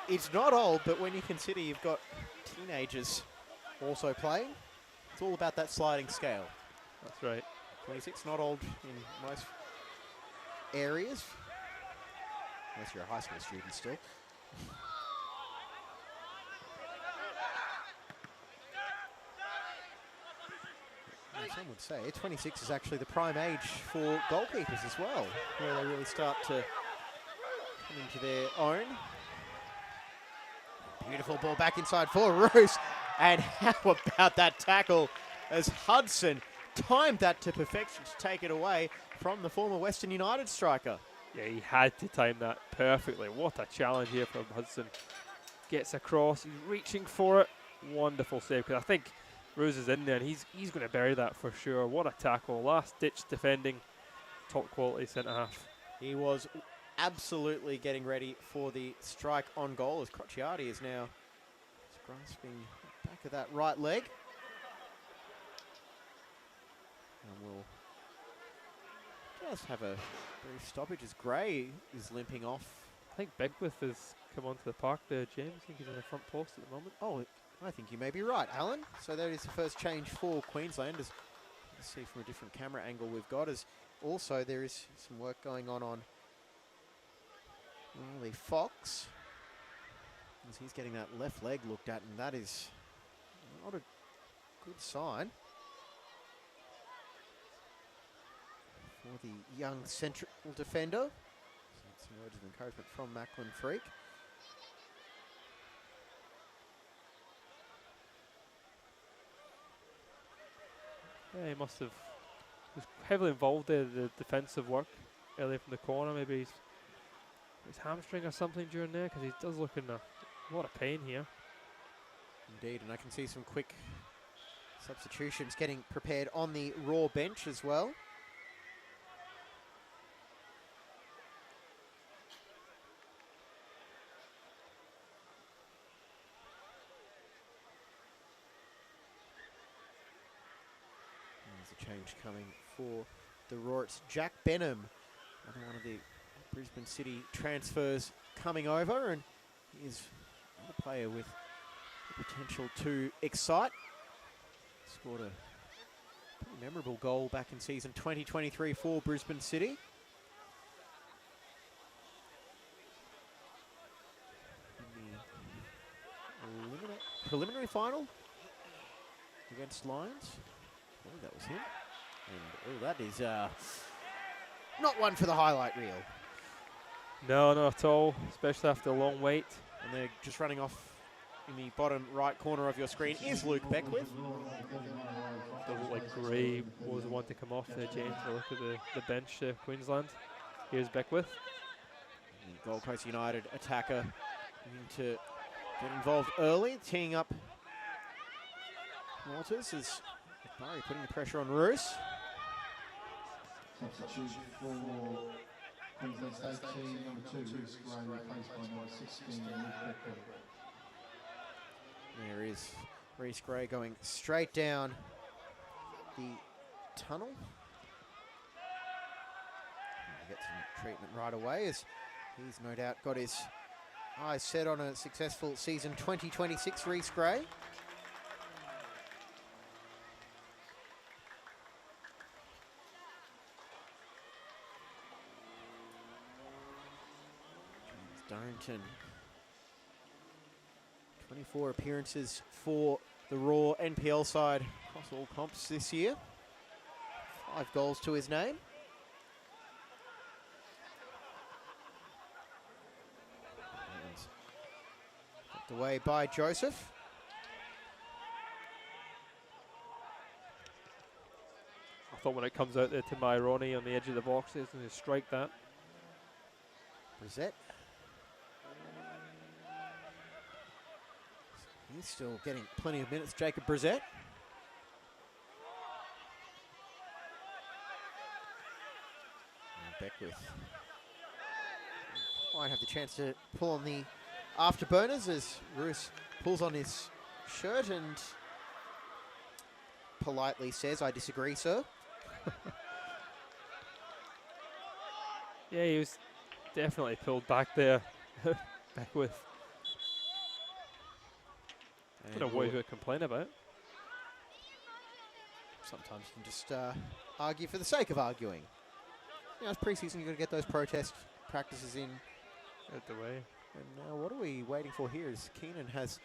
It's not old, but when you consider you've got teenagers also playing, it's all about that sliding scale. That's right. 26, not old in most areas. Unless you're a high school student still. Some would say 26 is actually the prime age for goalkeepers as well, where they really start to come into their own. Beautiful ball back inside for Roos. And how about that tackle as Hudson timed that to perfection to take it away from the former Western United striker. Yeah, he had to time that perfectly. What a challenge here from Hudson. Gets across, he's reaching for it. Wonderful save, because I think Rose is in there and he's going to bury that for sure. What a tackle. Last ditch defending. Top quality centre half. He was absolutely getting ready for the strike on goal as Crociati is now grasping the back of that right leg. And we'll just have a brief stoppage as Gray is limping off. I think Beckwith has come onto the park there, James. I think he's in the front post at the moment. Oh, I think you may be right, Alan. So that is the first change for Queensland. As let's see from a different camera angle we've got. As also there is some work going on Riley Fox. As he's getting that left leg looked at, and that is not a good sign for the young central defender. So some words of encouragement from Macklin Freak. Yeah, he must have was heavily involved in the defensive work earlier from the corner. Maybe his hamstring or something during there, because he does look in a lot of pain here. Indeed, and I can see some quick substitutions getting prepared on the Raw bench as well. There's a change coming for the Raw. It's Jack Benham, another one of the Brisbane City transfers coming over, and he is a player with the potential to excite. Scored a pretty memorable goal back in season 2023 for Brisbane City. In the preliminary final against Lions. Oh, that was him. And oh, that is not one for the highlight reel. No, not at all, especially after a long wait. And they're just running off in the bottom right corner of your screen is Luke Beckwith. Doesn't look like Gray was the one to come off there, James. A look at the bench there, Queensland. Here's Beckwith. The Gold Coast United attacker needing to get involved early, teeing up Walters as Barry putting the pressure on Roos. Substitution for Queensland State team number 2, Reece Gray, replaced by number 16, Luke Beckwith. There is Reece Gray going straight down the tunnel. Get some treatment right away as he's no doubt got his eyes set on a successful season 2026, Reece Gray. James Darrington. 24 appearances for the Raw NPL side across all comps this year. 5 goals to his name. Knocked away by Joseph. I thought when it comes out there to Myroni on the edge of the box, he's going to strike that. Brissett. He's still getting plenty of minutes, Jacob Brissett. And Beckwith might have the chance to pull on the afterburners as Roos pulls on his shirt and politely says, "I disagree, sir." Yeah, he was definitely pulled back there. Beckwith. I don't know what he's going to complain about. Sometimes you can just argue for the sake of arguing. You know, it's preseason, you've got to get those protest practices in. Out the way. And now what are we waiting for here? Is Keenan has...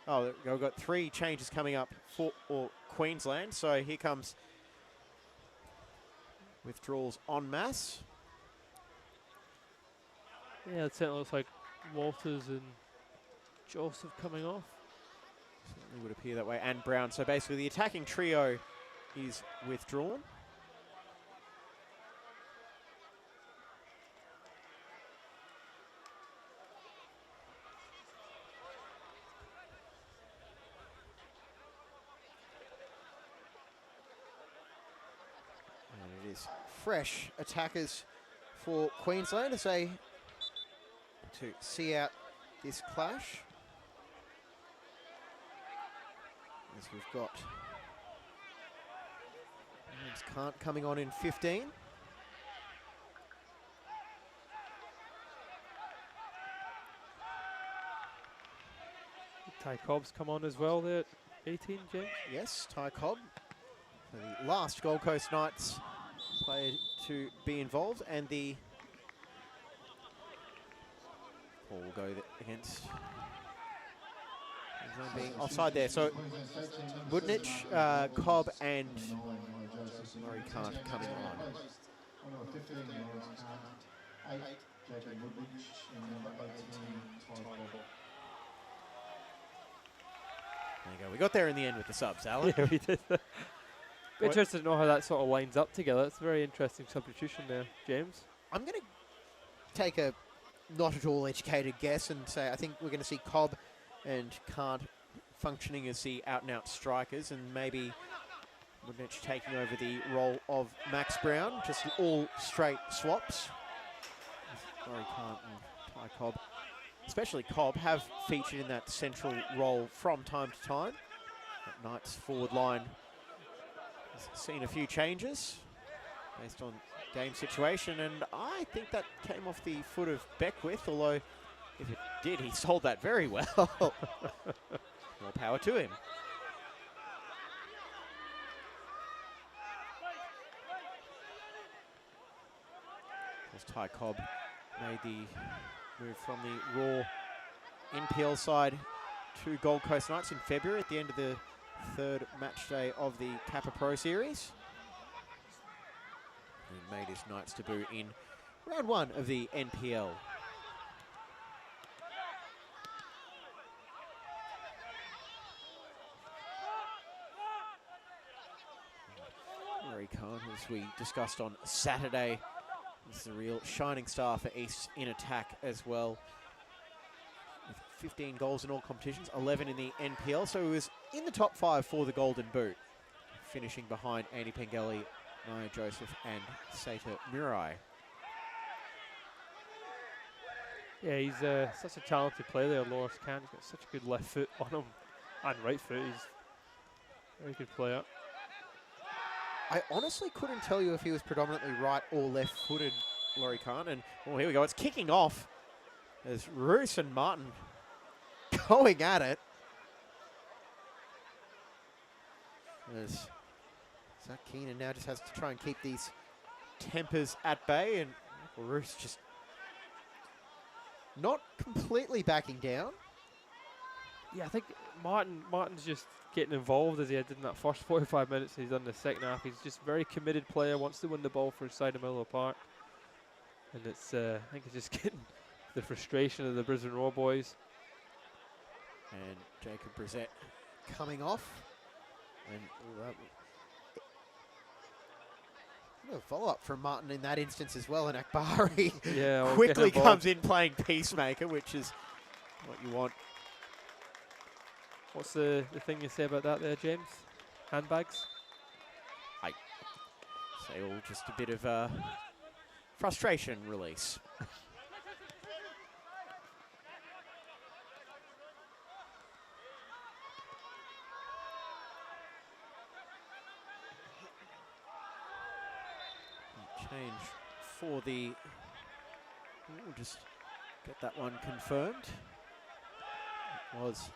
Oh, we've got 3 changes coming up for Queensland. So here comes withdrawals en masse. Yeah, it certainly looks like Walters and Joseph coming off. Certainly would appear that way. And Brown. So basically the attacking trio is withdrawn. And it is fresh attackers for Queensland as they to see out this clash. As we've got James Kant coming on in 15. Ty Cobb's come on as well there at 18, James. Yes, Ty Cobb, the last Gold Coast Knights player to be involved, and the ball will go against. Being offside there, so Budnich, Cobb, and Murray Kant coming on. Number 15, Lawrence Kant. 8, Jacob Woodbridge, and number 18, Ty Cobb. There you go. We got there in the end with the subs, Alan. Yeah, we did. Interested to know how that sort of lines up together. It's a very interesting substitution there, James. I'm going to take a not at all educated guess and say I think we're going to see Cobb and Kant functioning as the out-and-out strikers, and maybe Woodnich taking over the role of Max Brown, just all straight swaps. Sorry, Kant and Ty Cobb, especially Cobb, have featured in that central role from time to time. That Knights forward line has seen a few changes based on game situation, and I think that came off the foot of Beckwith, although if it did, he sold that very well. More power to him. As Ty Cobb made the move from the Raw NPL side to Gold Coast Knights in February at the end of the third match day of the Kappa Pro Series. He made his Knights debut in round 1 of the NPL. Murray Khan, as we discussed on Saturday, is the real shining star for East in attack as well. With 15 goals in all competitions, 11 in the NPL, so he was in the top 5 for the Golden Boot, finishing behind Andy Pengelly, Nia Joseph and Sato Mirai. Yeah, he's such a talented player there, Loris Khan. He's got such a good left foot on him and right foot. He's a very good player. I honestly couldn't tell you if he was predominantly right or left-footed, Laurie Khan. And, oh, here we go. It's kicking off as Roos and Martin going at it. As Zach Keenan now just has to try and keep these tempers at bay, and Roos just not completely backing down. Yeah, I think Martin's just getting involved as he did in that first 45 minutes he's done in the second half. He's just a very committed player, wants to win the ball for his side of Miller Park. And it's, I think it's just getting the frustration of the Brisbane Roar boys. And Jacob Brissett coming off. And a follow-up from Martin in that instance as well, and Akbari Yeah, quickly comes in playing peacemaker, which is what you want. What's the thing you say about that there, James? Handbags? I say all just a bit of frustration release. Change for the... We'll just get that one confirmed. It was...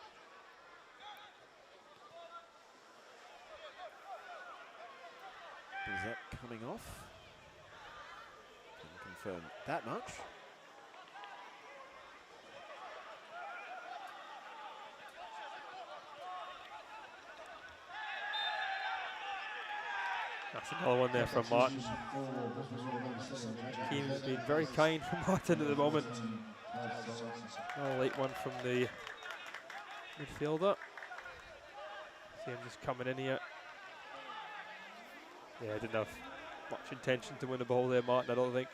Is that coming off? Can confirm that much. That's another one there from Martin. Keenan's been very kind for Martin at the moment. A late one from the Midfielder. See him just coming in here. Yeah, didn't have much intention to win the ball there, Martin, I don't think.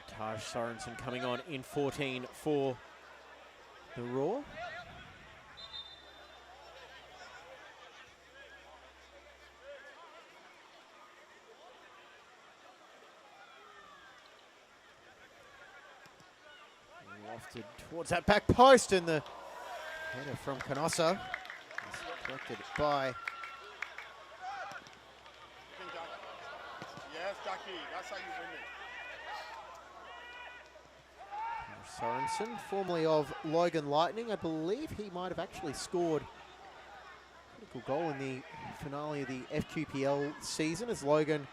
Taj Sorensen coming on in 14 for the Raw. Lofted towards that back post, and the header from Canossa is collected by Yes, Jackie, that's how you win it. Sorensen, formerly of Logan Lightning. I believe he might have actually scored a critical goal in the finale of the FQPL season as Logan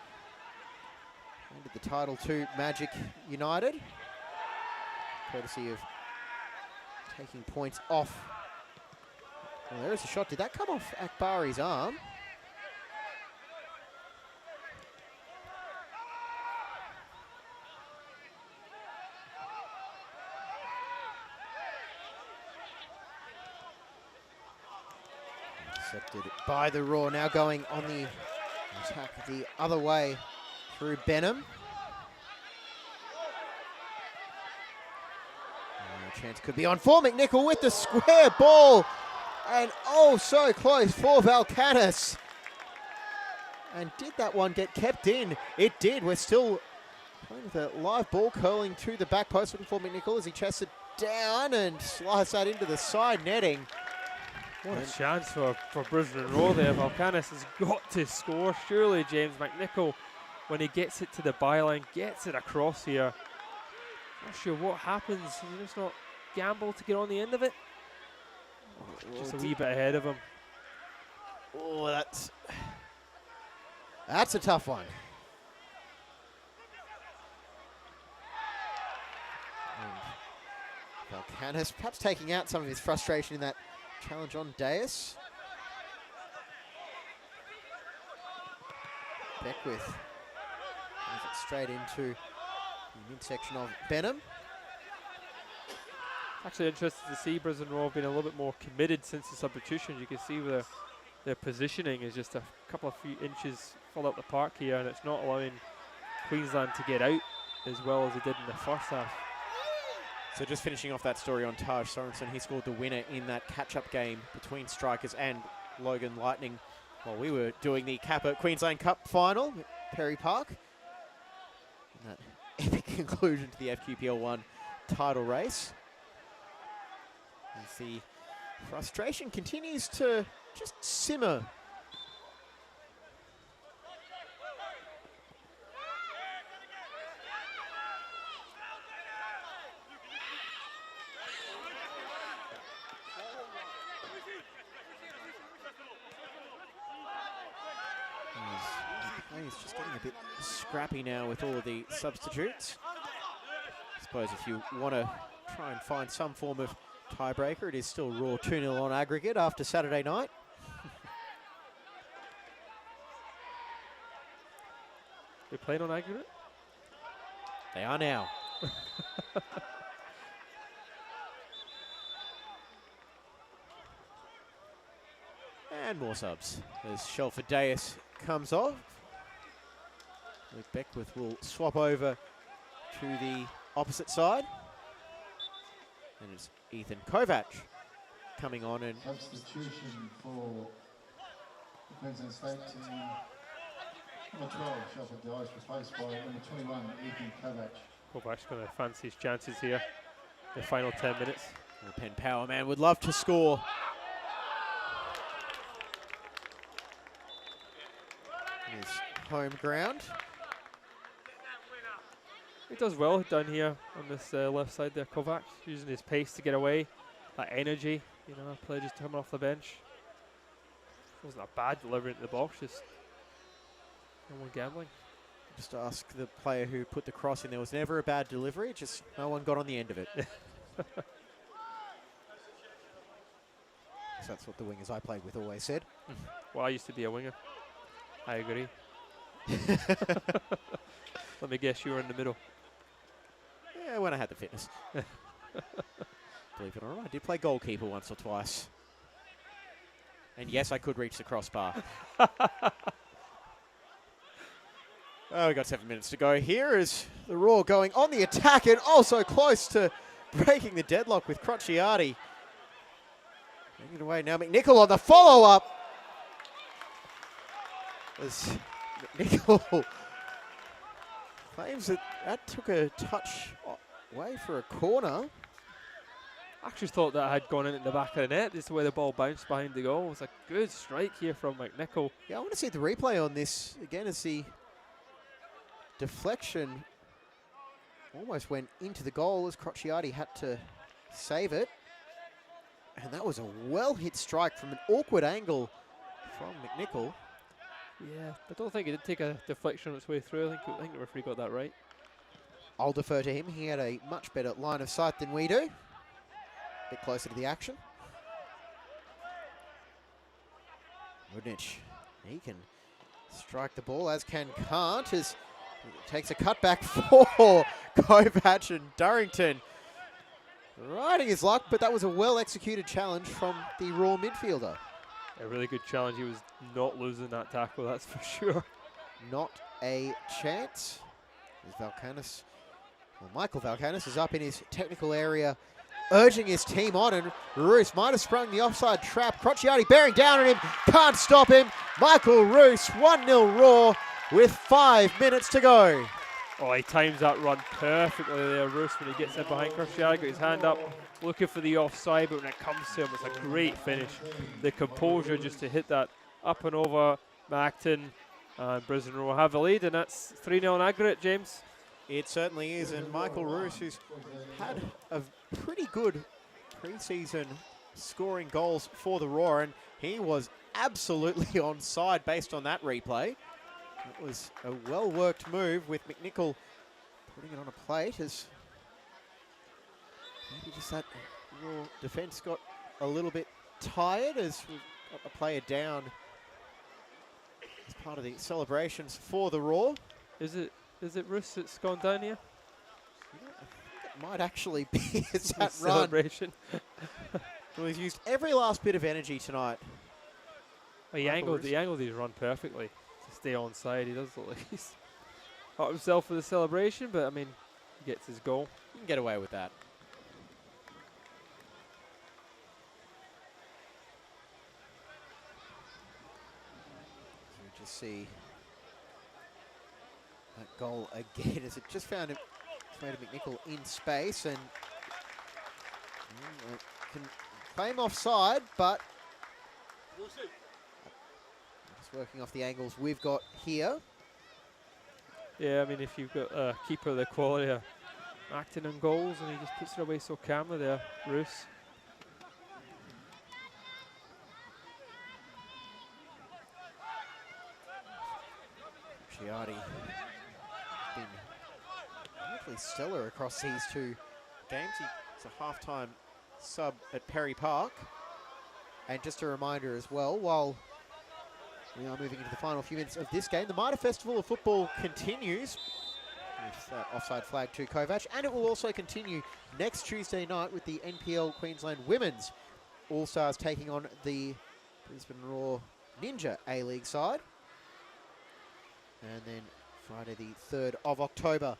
handed the title to Magic United, courtesy of taking points off. Well, there is a shot. Did that come off Akbari's arm? Intercepted by the Raw, now going on the attack the other way through Benham. Chance could be on for McNichol with the square ball, and oh so close for Valkanis. And did that one get kept in? It did. We're still playing with a live ball curling to the back post, looking for McNichol as he chests it down and slides that into the side netting. What a chance for Brisbane Roar there. Valkanis has got to score. Surely James McNichol, when he gets it to the byline, gets it across here. Not sure what happens. He's just not gamble to get on the end of it. Just a wee bit ahead of him. Oh, that's a tough one. And Valkanis perhaps taking out some of his frustration in that challenge on Deus. Beckwith brings it straight into the midsection of Benham. Actually interested to see Brisbane Roar being a little bit more committed since the substitution. You can see their positioning is just a couple of few inches full up the park here, and it's not allowing Queensland to get out as well as it did in the first half. So just finishing off that story on Taj Sorensen, he scored the winner in that catch-up game between Strikers and Logan Lightning while we were doing the Kappa Queensland Cup final at Perry Park. And that epic conclusion to the FQPL 1 title race. As the frustration continues to just simmer. He's just getting a bit scrappy now with all of the substitutes. I suppose if you want to try and find some form of tiebreaker, it is still Raw 2-0 on aggregate after Saturday night. They playing on aggregate? They are now. And more subs as Shelford Deus comes off. Luke Beckwith will swap over to the opposite side. And it's Ethan Kovac coming on, and Substitution for the Queensland State team. Number 12, Shelford Dice, replaced by number 21, Ethan Kovac. Kovac's going to fancy his chances here in the final 10 minutes. the Penn Power man would love to score. His home ground. He does well down here on this left side there, Kovac, using his pace to get away, that energy, you know, play just coming off the bench. Wasn't a bad delivery into the box, just no one gambling. Just ask the player who put the cross in, there was never a bad delivery, just no one got on the end of it. So that's what the wingers I played with always said. Well, I used to be a winger. I agree. Let me guess, you were in the middle. Yeah, when I had the fitness. Believe it or not, I did play goalkeeper once or twice. And yes, I could reach the crossbar. Oh, we've got 7 minutes to go. Here is the Raw going on the attack and also close to breaking the deadlock with Crociati. Taking it away now. McNichol on the follow-up. As McNichol claims that took a touch away for a corner. I actually thought that had gone into the back of the net. This is where the ball bounced behind the goal. It was a good strike here from McNichol. Yeah, I want to see the replay on this again as the deflection almost went into the goal as Crociati had to save it. And that was a well-hit strike from an awkward angle from McNichol. Yeah, I don't think it did take a deflection on its way through. I think the referee got that right. I'll defer to him. He had a much better line of sight than we do. Bit closer to the action. Rudnich, he can strike the ball, as can Kant, as he takes a cutback for Kovac and Durrington. Riding his luck, but that was a well-executed challenge from the Raw midfielder. A really good challenge. He was not losing that tackle, that's for sure. Not a chance. As Michael Valkanis is up in his technical area, urging his team on, and Roos might have sprung the offside trap. Crociati bearing down on him, can't stop him. Michael Roos, 1-0 Raw with 5 minutes to go. Oh, he times that run perfectly there, Roos, when he gets in behind Crociati, got his hand up, looking for the offside, but when it comes to him, it's a great finish. The composure just to hit that up and over Macton, and Brisbane will have a lead, and that's 3-0 in aggregate, James. It certainly is, and Michael Roos, who's had a pretty good pre-season scoring goals for the Raw, and he was absolutely onside based on that replay. It was a well-worked move with McNichol putting it on a plate as maybe just that Raw defence got a little bit tired as we got a player down as part of the celebrations for the Raw. Is it Roos that's gone down here? It might actually be it's that run. Celebration. Well, he's used every last bit of energy tonight. Well, he angled his run perfectly to stay on side. He does look like he's hurt himself for the celebration, but I mean, he gets his goal. You can get away with that. So we just see that goal again as it just found him, its way to McNichol in space and can claim offside, but just working off the angles we've got here. Yeah, I mean, if you've got a keeper of the quality of Acton on goals and he just puts it away so calmly there, Roos. Crociati been really stellar across these two games. He's a half-time sub at Perry Park. And just a reminder as well, while we are moving into the final few minutes of this game, the Mitre Festival of Football continues with that offside flag to Kovac, and it will also continue next Tuesday night with the NPL Queensland Women's All-Stars taking on the Brisbane Raw Ninja A-League side. And then Friday the 3rd of October,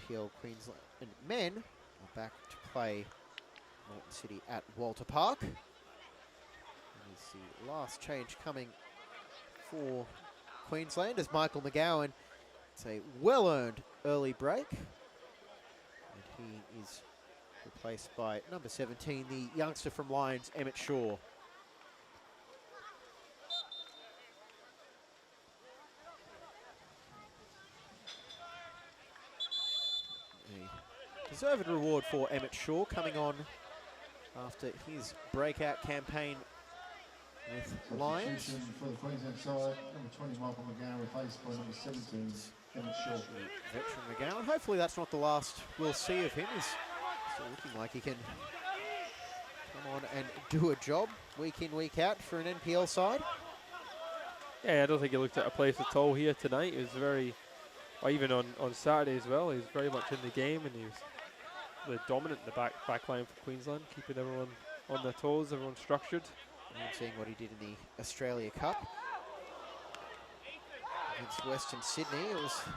NPL Queensland and men are back to play Moreton City at Walter Park. And is the last change coming for Queensland as Michael McGowan. It's a well-earned early break. And he is replaced by number 17, the youngster from Lions, Emmett Shaw. Deserved reward for Emmett Shaw coming on after his breakout campaign with Lions. For the Queensland side, number 20 Michael McGowan replaced by number 17 Emmett Shaw. Veteran McGowan. Hopefully that's not the last we'll see of him. He's still looking like he can come on and do a job week in, week out for an NPL side. Yeah, I don't think he looked at a place at all here tonight. He was very, or even on Saturday as well, he was very much in the game and he was really dominant in the back line for Queensland, keeping everyone on their toes, everyone structured. And seeing what he did in the Australia Cup against Western Sydney. It was a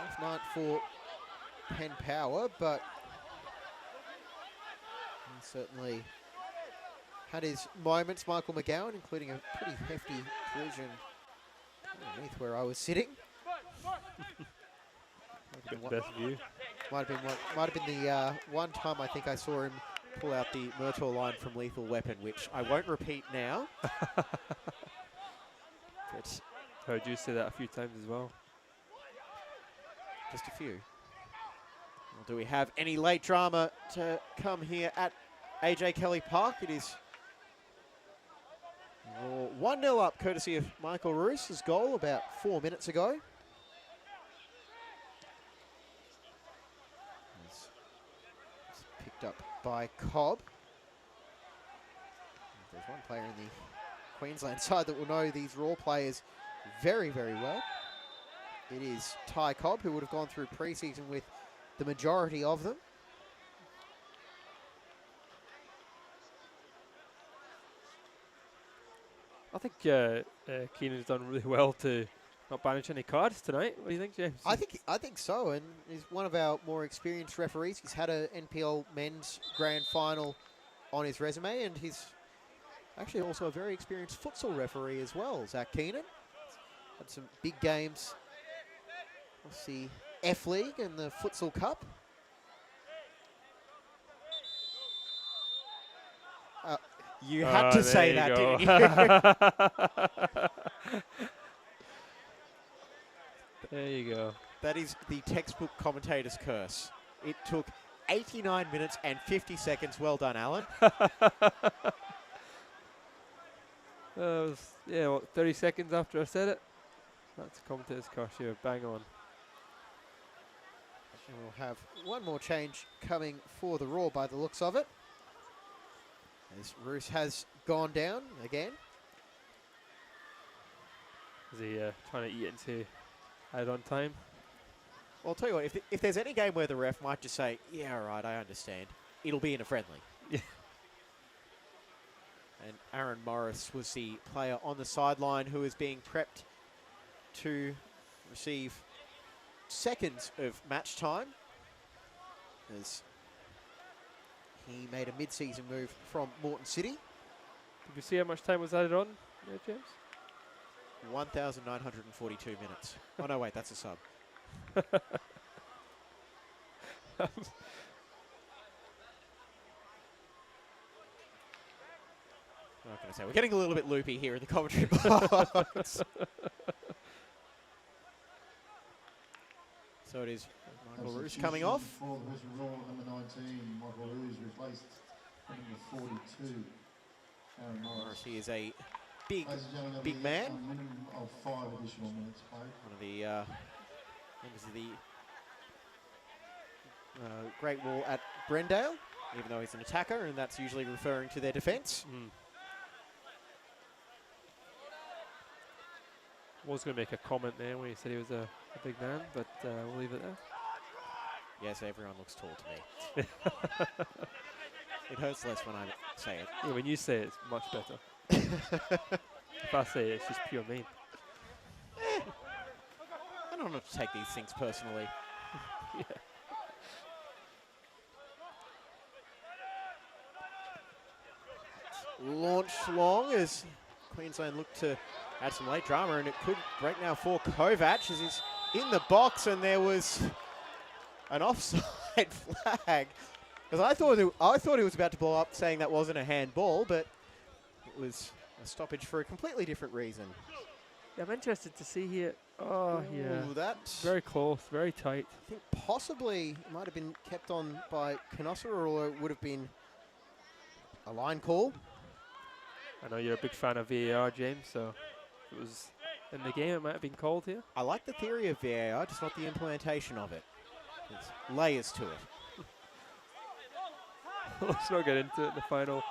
rough night for Penn Power, but he certainly had his moments, Michael McGowan, including a pretty hefty collision underneath where I was sitting. Got the best view. Might have been the one time I think I saw him pull out the Murtaugh line from Lethal Weapon, which I won't repeat now. But Heard you say that a few times as well. just a few. Well, do we have any late drama to come here at AJ Kelly Park? It is 1-0 up, courtesy of Michael Roos's goal about 4 minutes ago. It's picked up by Cobb. If there's one player in the Queensland side that will know these Raw players very, very well, it is Ty Cobb, who would have gone through pre-season with the majority of them. I think Keenan's done really well to not banish any cards tonight. What do you think, James? I think so, and he's one of our more experienced referees. He's had a NPL men's grand final on his resume, and he's actually also a very experienced futsal referee as well, Zach Keenan. Had some big games. Let's see, F League and the Futsal Cup. You had to say that, didn't you? There you go. That is the textbook commentator's curse. It took 89 minutes and 50 seconds. Well done, Alan. Yeah, what, 30 seconds after I said it? That's commentator's curse here, bang on. And we'll have one more change coming for the Raw by the looks of it, as Roos has gone down again. Is he trying to eat into add-on time? Well, I'll tell you what, if there's any game where the ref might just say, yeah, all right, I understand, it'll be in a friendly. Yeah. And Aaron Morris was the player on the sideline who was being prepped to receive seconds of match time, as he made a mid-season move from Moreton City. Did you see how much time was added on there, James? 1,942 minutes. Oh, no, wait, that's a sub. I'm not going to say. We're getting a little bit loopy here in the commentary box. So it is Michael Roos coming off. For the Brisbane Roar, number 19, Michael Roos replaced number 42, Aaron Morris. He is a big, Ladies and gentlemen, big man. A minimum of 5 additional minutes played. One of the members of the Great Wall at Brendale, even though he's an attacker, and that's usually referring to their defence. Was going to make a comment there when he said he was a big man, but we'll leave it there. Yes, everyone looks tall to me. It hurts less when I say it. Yeah, when you say it, it's much better. If I say it, it's just pure mean. I don't have to take these things personally. Yeah. Launched long as Queensland looked to add some late drama, and it could break now for Kovac as he's in the box, and there was an offside flag. Because I thought he was about to blow up saying that wasn't a handball, but it was a stoppage for a completely different reason. Yeah, I'm interested to see here. Oh, yeah. Ooh, that's Very close, very tight. I think possibly it might have been kept on by Canossa, or it would have been a line call. I know you're a big fan of VAR, James, so if it was in the game, it might have been called here. I like the theory of VAR, just not the implementation of it. There's layers to it. Let's not get into it in the final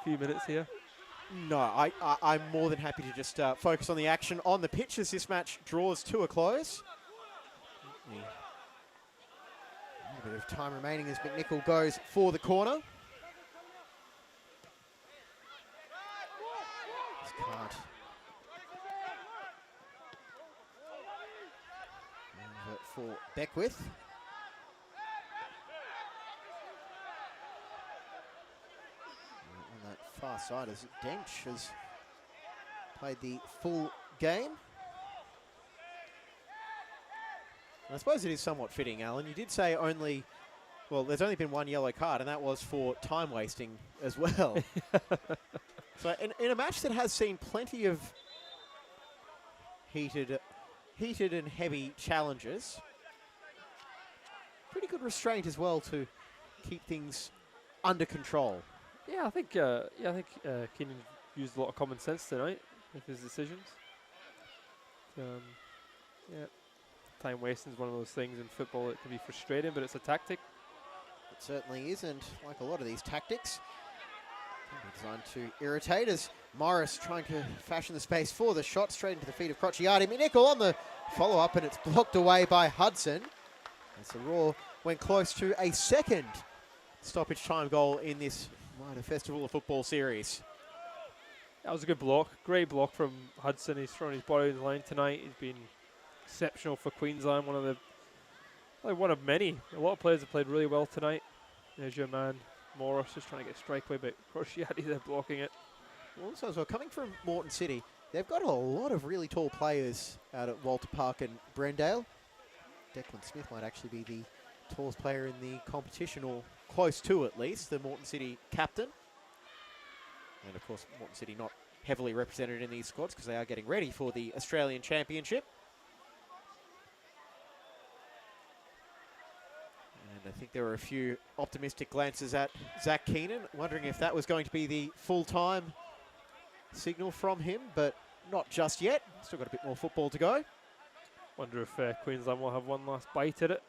few minutes here. No, I'm more than happy to just focus on the action on the pitch as this match draws to a close. A bit of time remaining as McNichol goes for the corner. Just can't. Over for Beckwith. On that far side as Dench has played the full game. And I suppose it is somewhat fitting, Alan. You did say only, well, there's only been one yellow card, and that was for time wasting as well. So in a match that has seen plenty of heated and heavy challenges, pretty good restraint as well to keep things under control. Yeah, I think Keenan used a lot of common sense tonight with his decisions. Yeah, time wasting is one of those things in football that can be frustrating, but it's a tactic. It certainly isn't, like a lot of these tactics. Can be designed to irritate as Morris trying to fashion the space for the shot straight into the feet of Crociati. McNichol on the follow-up, and it's blocked away by Hudson. As the Raw went close to a second stoppage time goal in this Mitre Festival of Football series. That was a good block. Great block from Hudson. He's thrown his body in the line tonight. He's been exceptional for Queensland. One of many. A lot of players have played really well tonight. There's your man Morris just trying to get strike away, but Crociati there blocking it. Also, as well, coming from Moreton City, they've got a lot of really tall players out at Walter Park and Brendale. Declan Smith might actually be the tallest player in the competition, or close to at least, the Moreton City captain. And of course, Moreton City not heavily represented in these squads because they are getting ready for the Australian Championship. And I think there were a few optimistic glances at Zach Keenan, wondering if that was going to be the full-time signal from him, but not just yet. Still got a bit more football to go. Wonder if Queensland will have one last bite at it.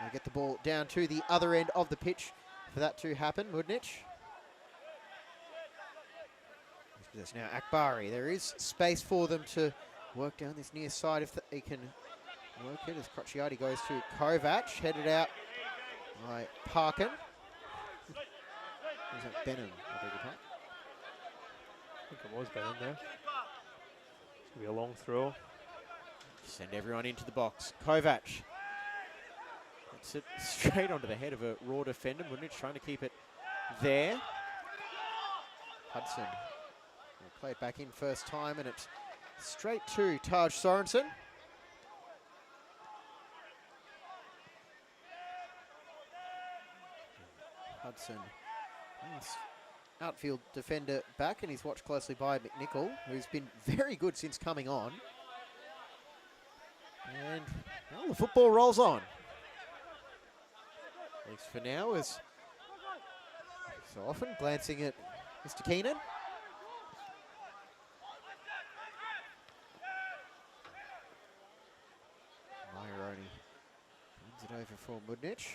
They get the ball down to the other end of the pitch for that to happen, Mudnich. There's now Akbari. There is space for them to work down this near side if they can work it, as Crociati goes to Kovac, headed out by Parkin. Was that Benham? I beg your pardon. I think it was Benham there. It's going to be a long throw. Send everyone into the box. Kovac. Puts it straight onto the head of a raw defender. Mudnich trying to keep it there. Hudson will play it back in first time, and it's straight to Taj Sorensen. Hudson, nice outfield defender back, and he's watched closely by McNichol, who's been very good since coming on. And well, the football rolls on. At least for now, as so often, glancing at Mr. Keenan. Maironi runs it over for Mudnich.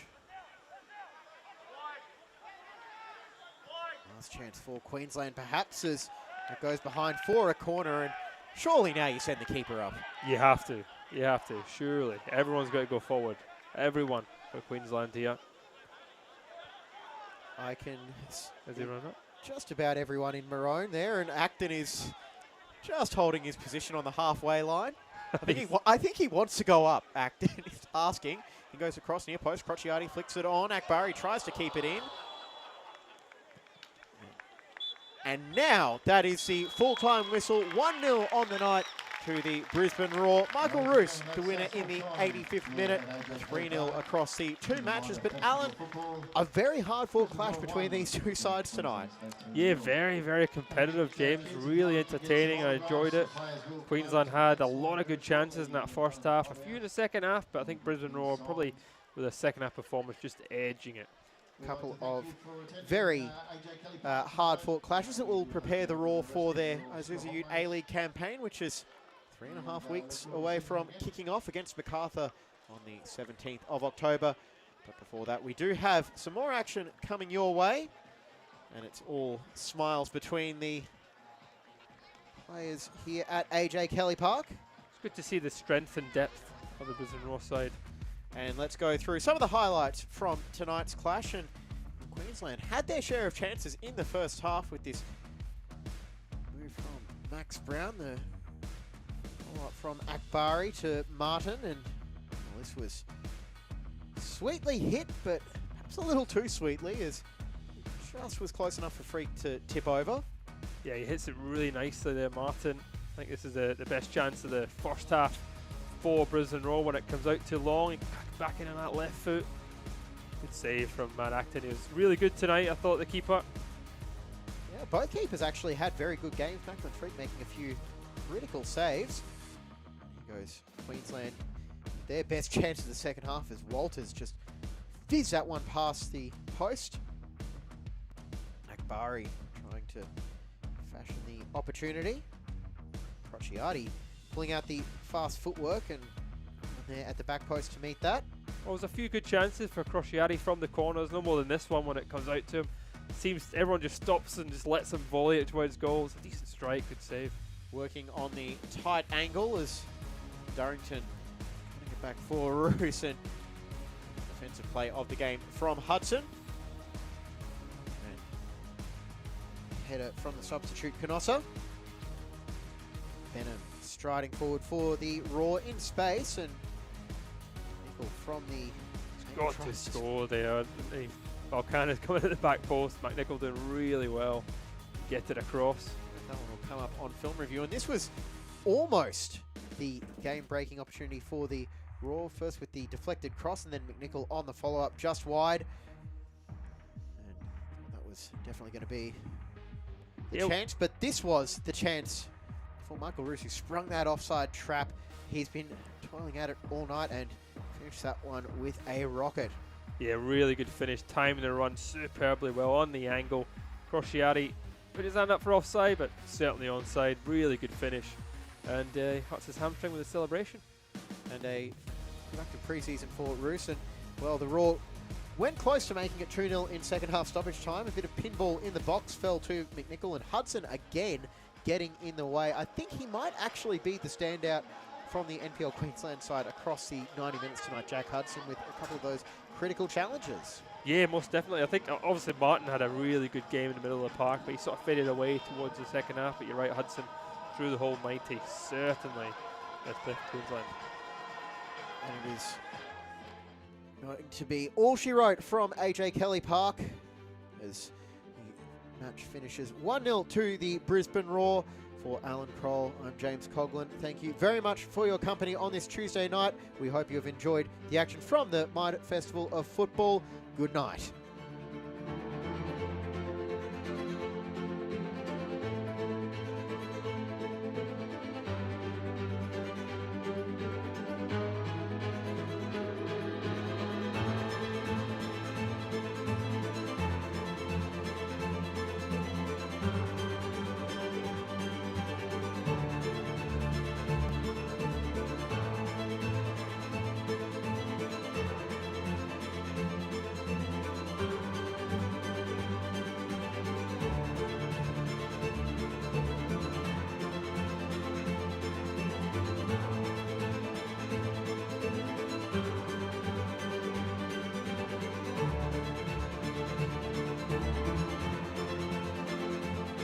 Last chance for Queensland, perhaps, as it goes behind for a corner, and surely now you send the keeper up. You have to. You have to, surely. Everyone's got to go forward. Everyone for Queensland here. I can Has he run up? just about everyone in maroon there, and Acton is just holding his position on the halfway line. I think he wants to go up, Acton. He's asking. He goes across near post. Crociati flicks it on. Akbari tries to keep it in. And now that is the full-time whistle. 1-0 on the night to the Brisbane Roar. Michael Roos, the winner in the 85th minute. 3-0 across the two matches. But Alan, a very hard-fought clash between these two sides tonight. Yeah, very, very competitive games. Really entertaining. I enjoyed it. Queensland had a lot of good chances in that first half. A few in the second half, but I think Brisbane Roar probably with a second half performance just edging it. Couple of very hard-fought clashes that will prepare the Raw for their Isuzu Ute A-League campaign, which is 3.5 weeks away from kicking off against MacArthur on the 17th of October. But before that, we do have some more action coming your way, and it's all smiles between the players here at AJ Kelly Park. It's good to see the strength and depth of the Brisbane Roar side. And let's go through some of the highlights from tonight's clash. And Queensland had their share of chances in the first half with this move from Max Brown, the follow-up from Akbari to Martin, and well, this was sweetly hit, but perhaps a little too sweetly, as just was close enough for Freak to tip over. Yeah, he hits it really nicely there, Martin. I think this is the best chance of the first half for Brisbane Roar. When it comes out too long, he back in on that left foot. Good save from Matt Acton. He was really good tonight, I thought, the keeper. Yeah, both keepers actually had very good games. Macklin Freak making a few critical saves. Here goes Queensland. Their best chance of the second half as Walters just fizzed that one past the post. Akbari trying to fashion the opportunity. Crociati pulling out the fast footwork and there at the back post to meet that. Well, there's a few good chances for Crociati from the corners, no more than this one when it comes out to him. It seems everyone just stops and just lets him volley it towards goals. A decent strike, good save. Working on the tight angle as Durrington putting it back for Roos, and defensive play of the game from Hudson. And header from the substitute Canossa. Benham striding forward for the Roar in space, and Nickel from the... Got to score there. Volcano's coming at the back post. McNichol doing really well. Get it across. That one will come up on film review, and this was almost the game-breaking opportunity for the Roar. First with the deflected cross, and then McNichol on the follow-up just wide. And that was definitely going to be the chance, but this was the chance for Michael Roos, who sprung that offside trap. He's been toiling at it all night and finished that one with a rocket. Yeah, really good finish. Timing the run superbly well on the angle. Crociati put his hand up for offside, but certainly onside. Really good finish. And he huts his hamstring with a celebration. And a productive preseason for Roos. And, well, the Raw went close to making it 2-0 in second half stoppage time. A bit of pinball in the box fell to McNichol, and Hudson again getting in the way. I think he might actually be the standout from the NPL Queensland side across the 90 minutes tonight, Jack Hudson, with a couple of those critical challenges. Yeah, most definitely. I think obviously Martin had a really good game in the middle of the park, but he sort of faded away towards the second half. But you're right, Hudson through the whole 90, certainly best player for Queensland. And it is going to be all she wrote from AJ Kelly Park as the match finishes 1-0 to the Brisbane Roar. For Alan Kroll, I'm James Coughlin. Thank you very much for your company on this Tuesday night. We hope you have enjoyed the action from the Mitre Festival of Football. Good night.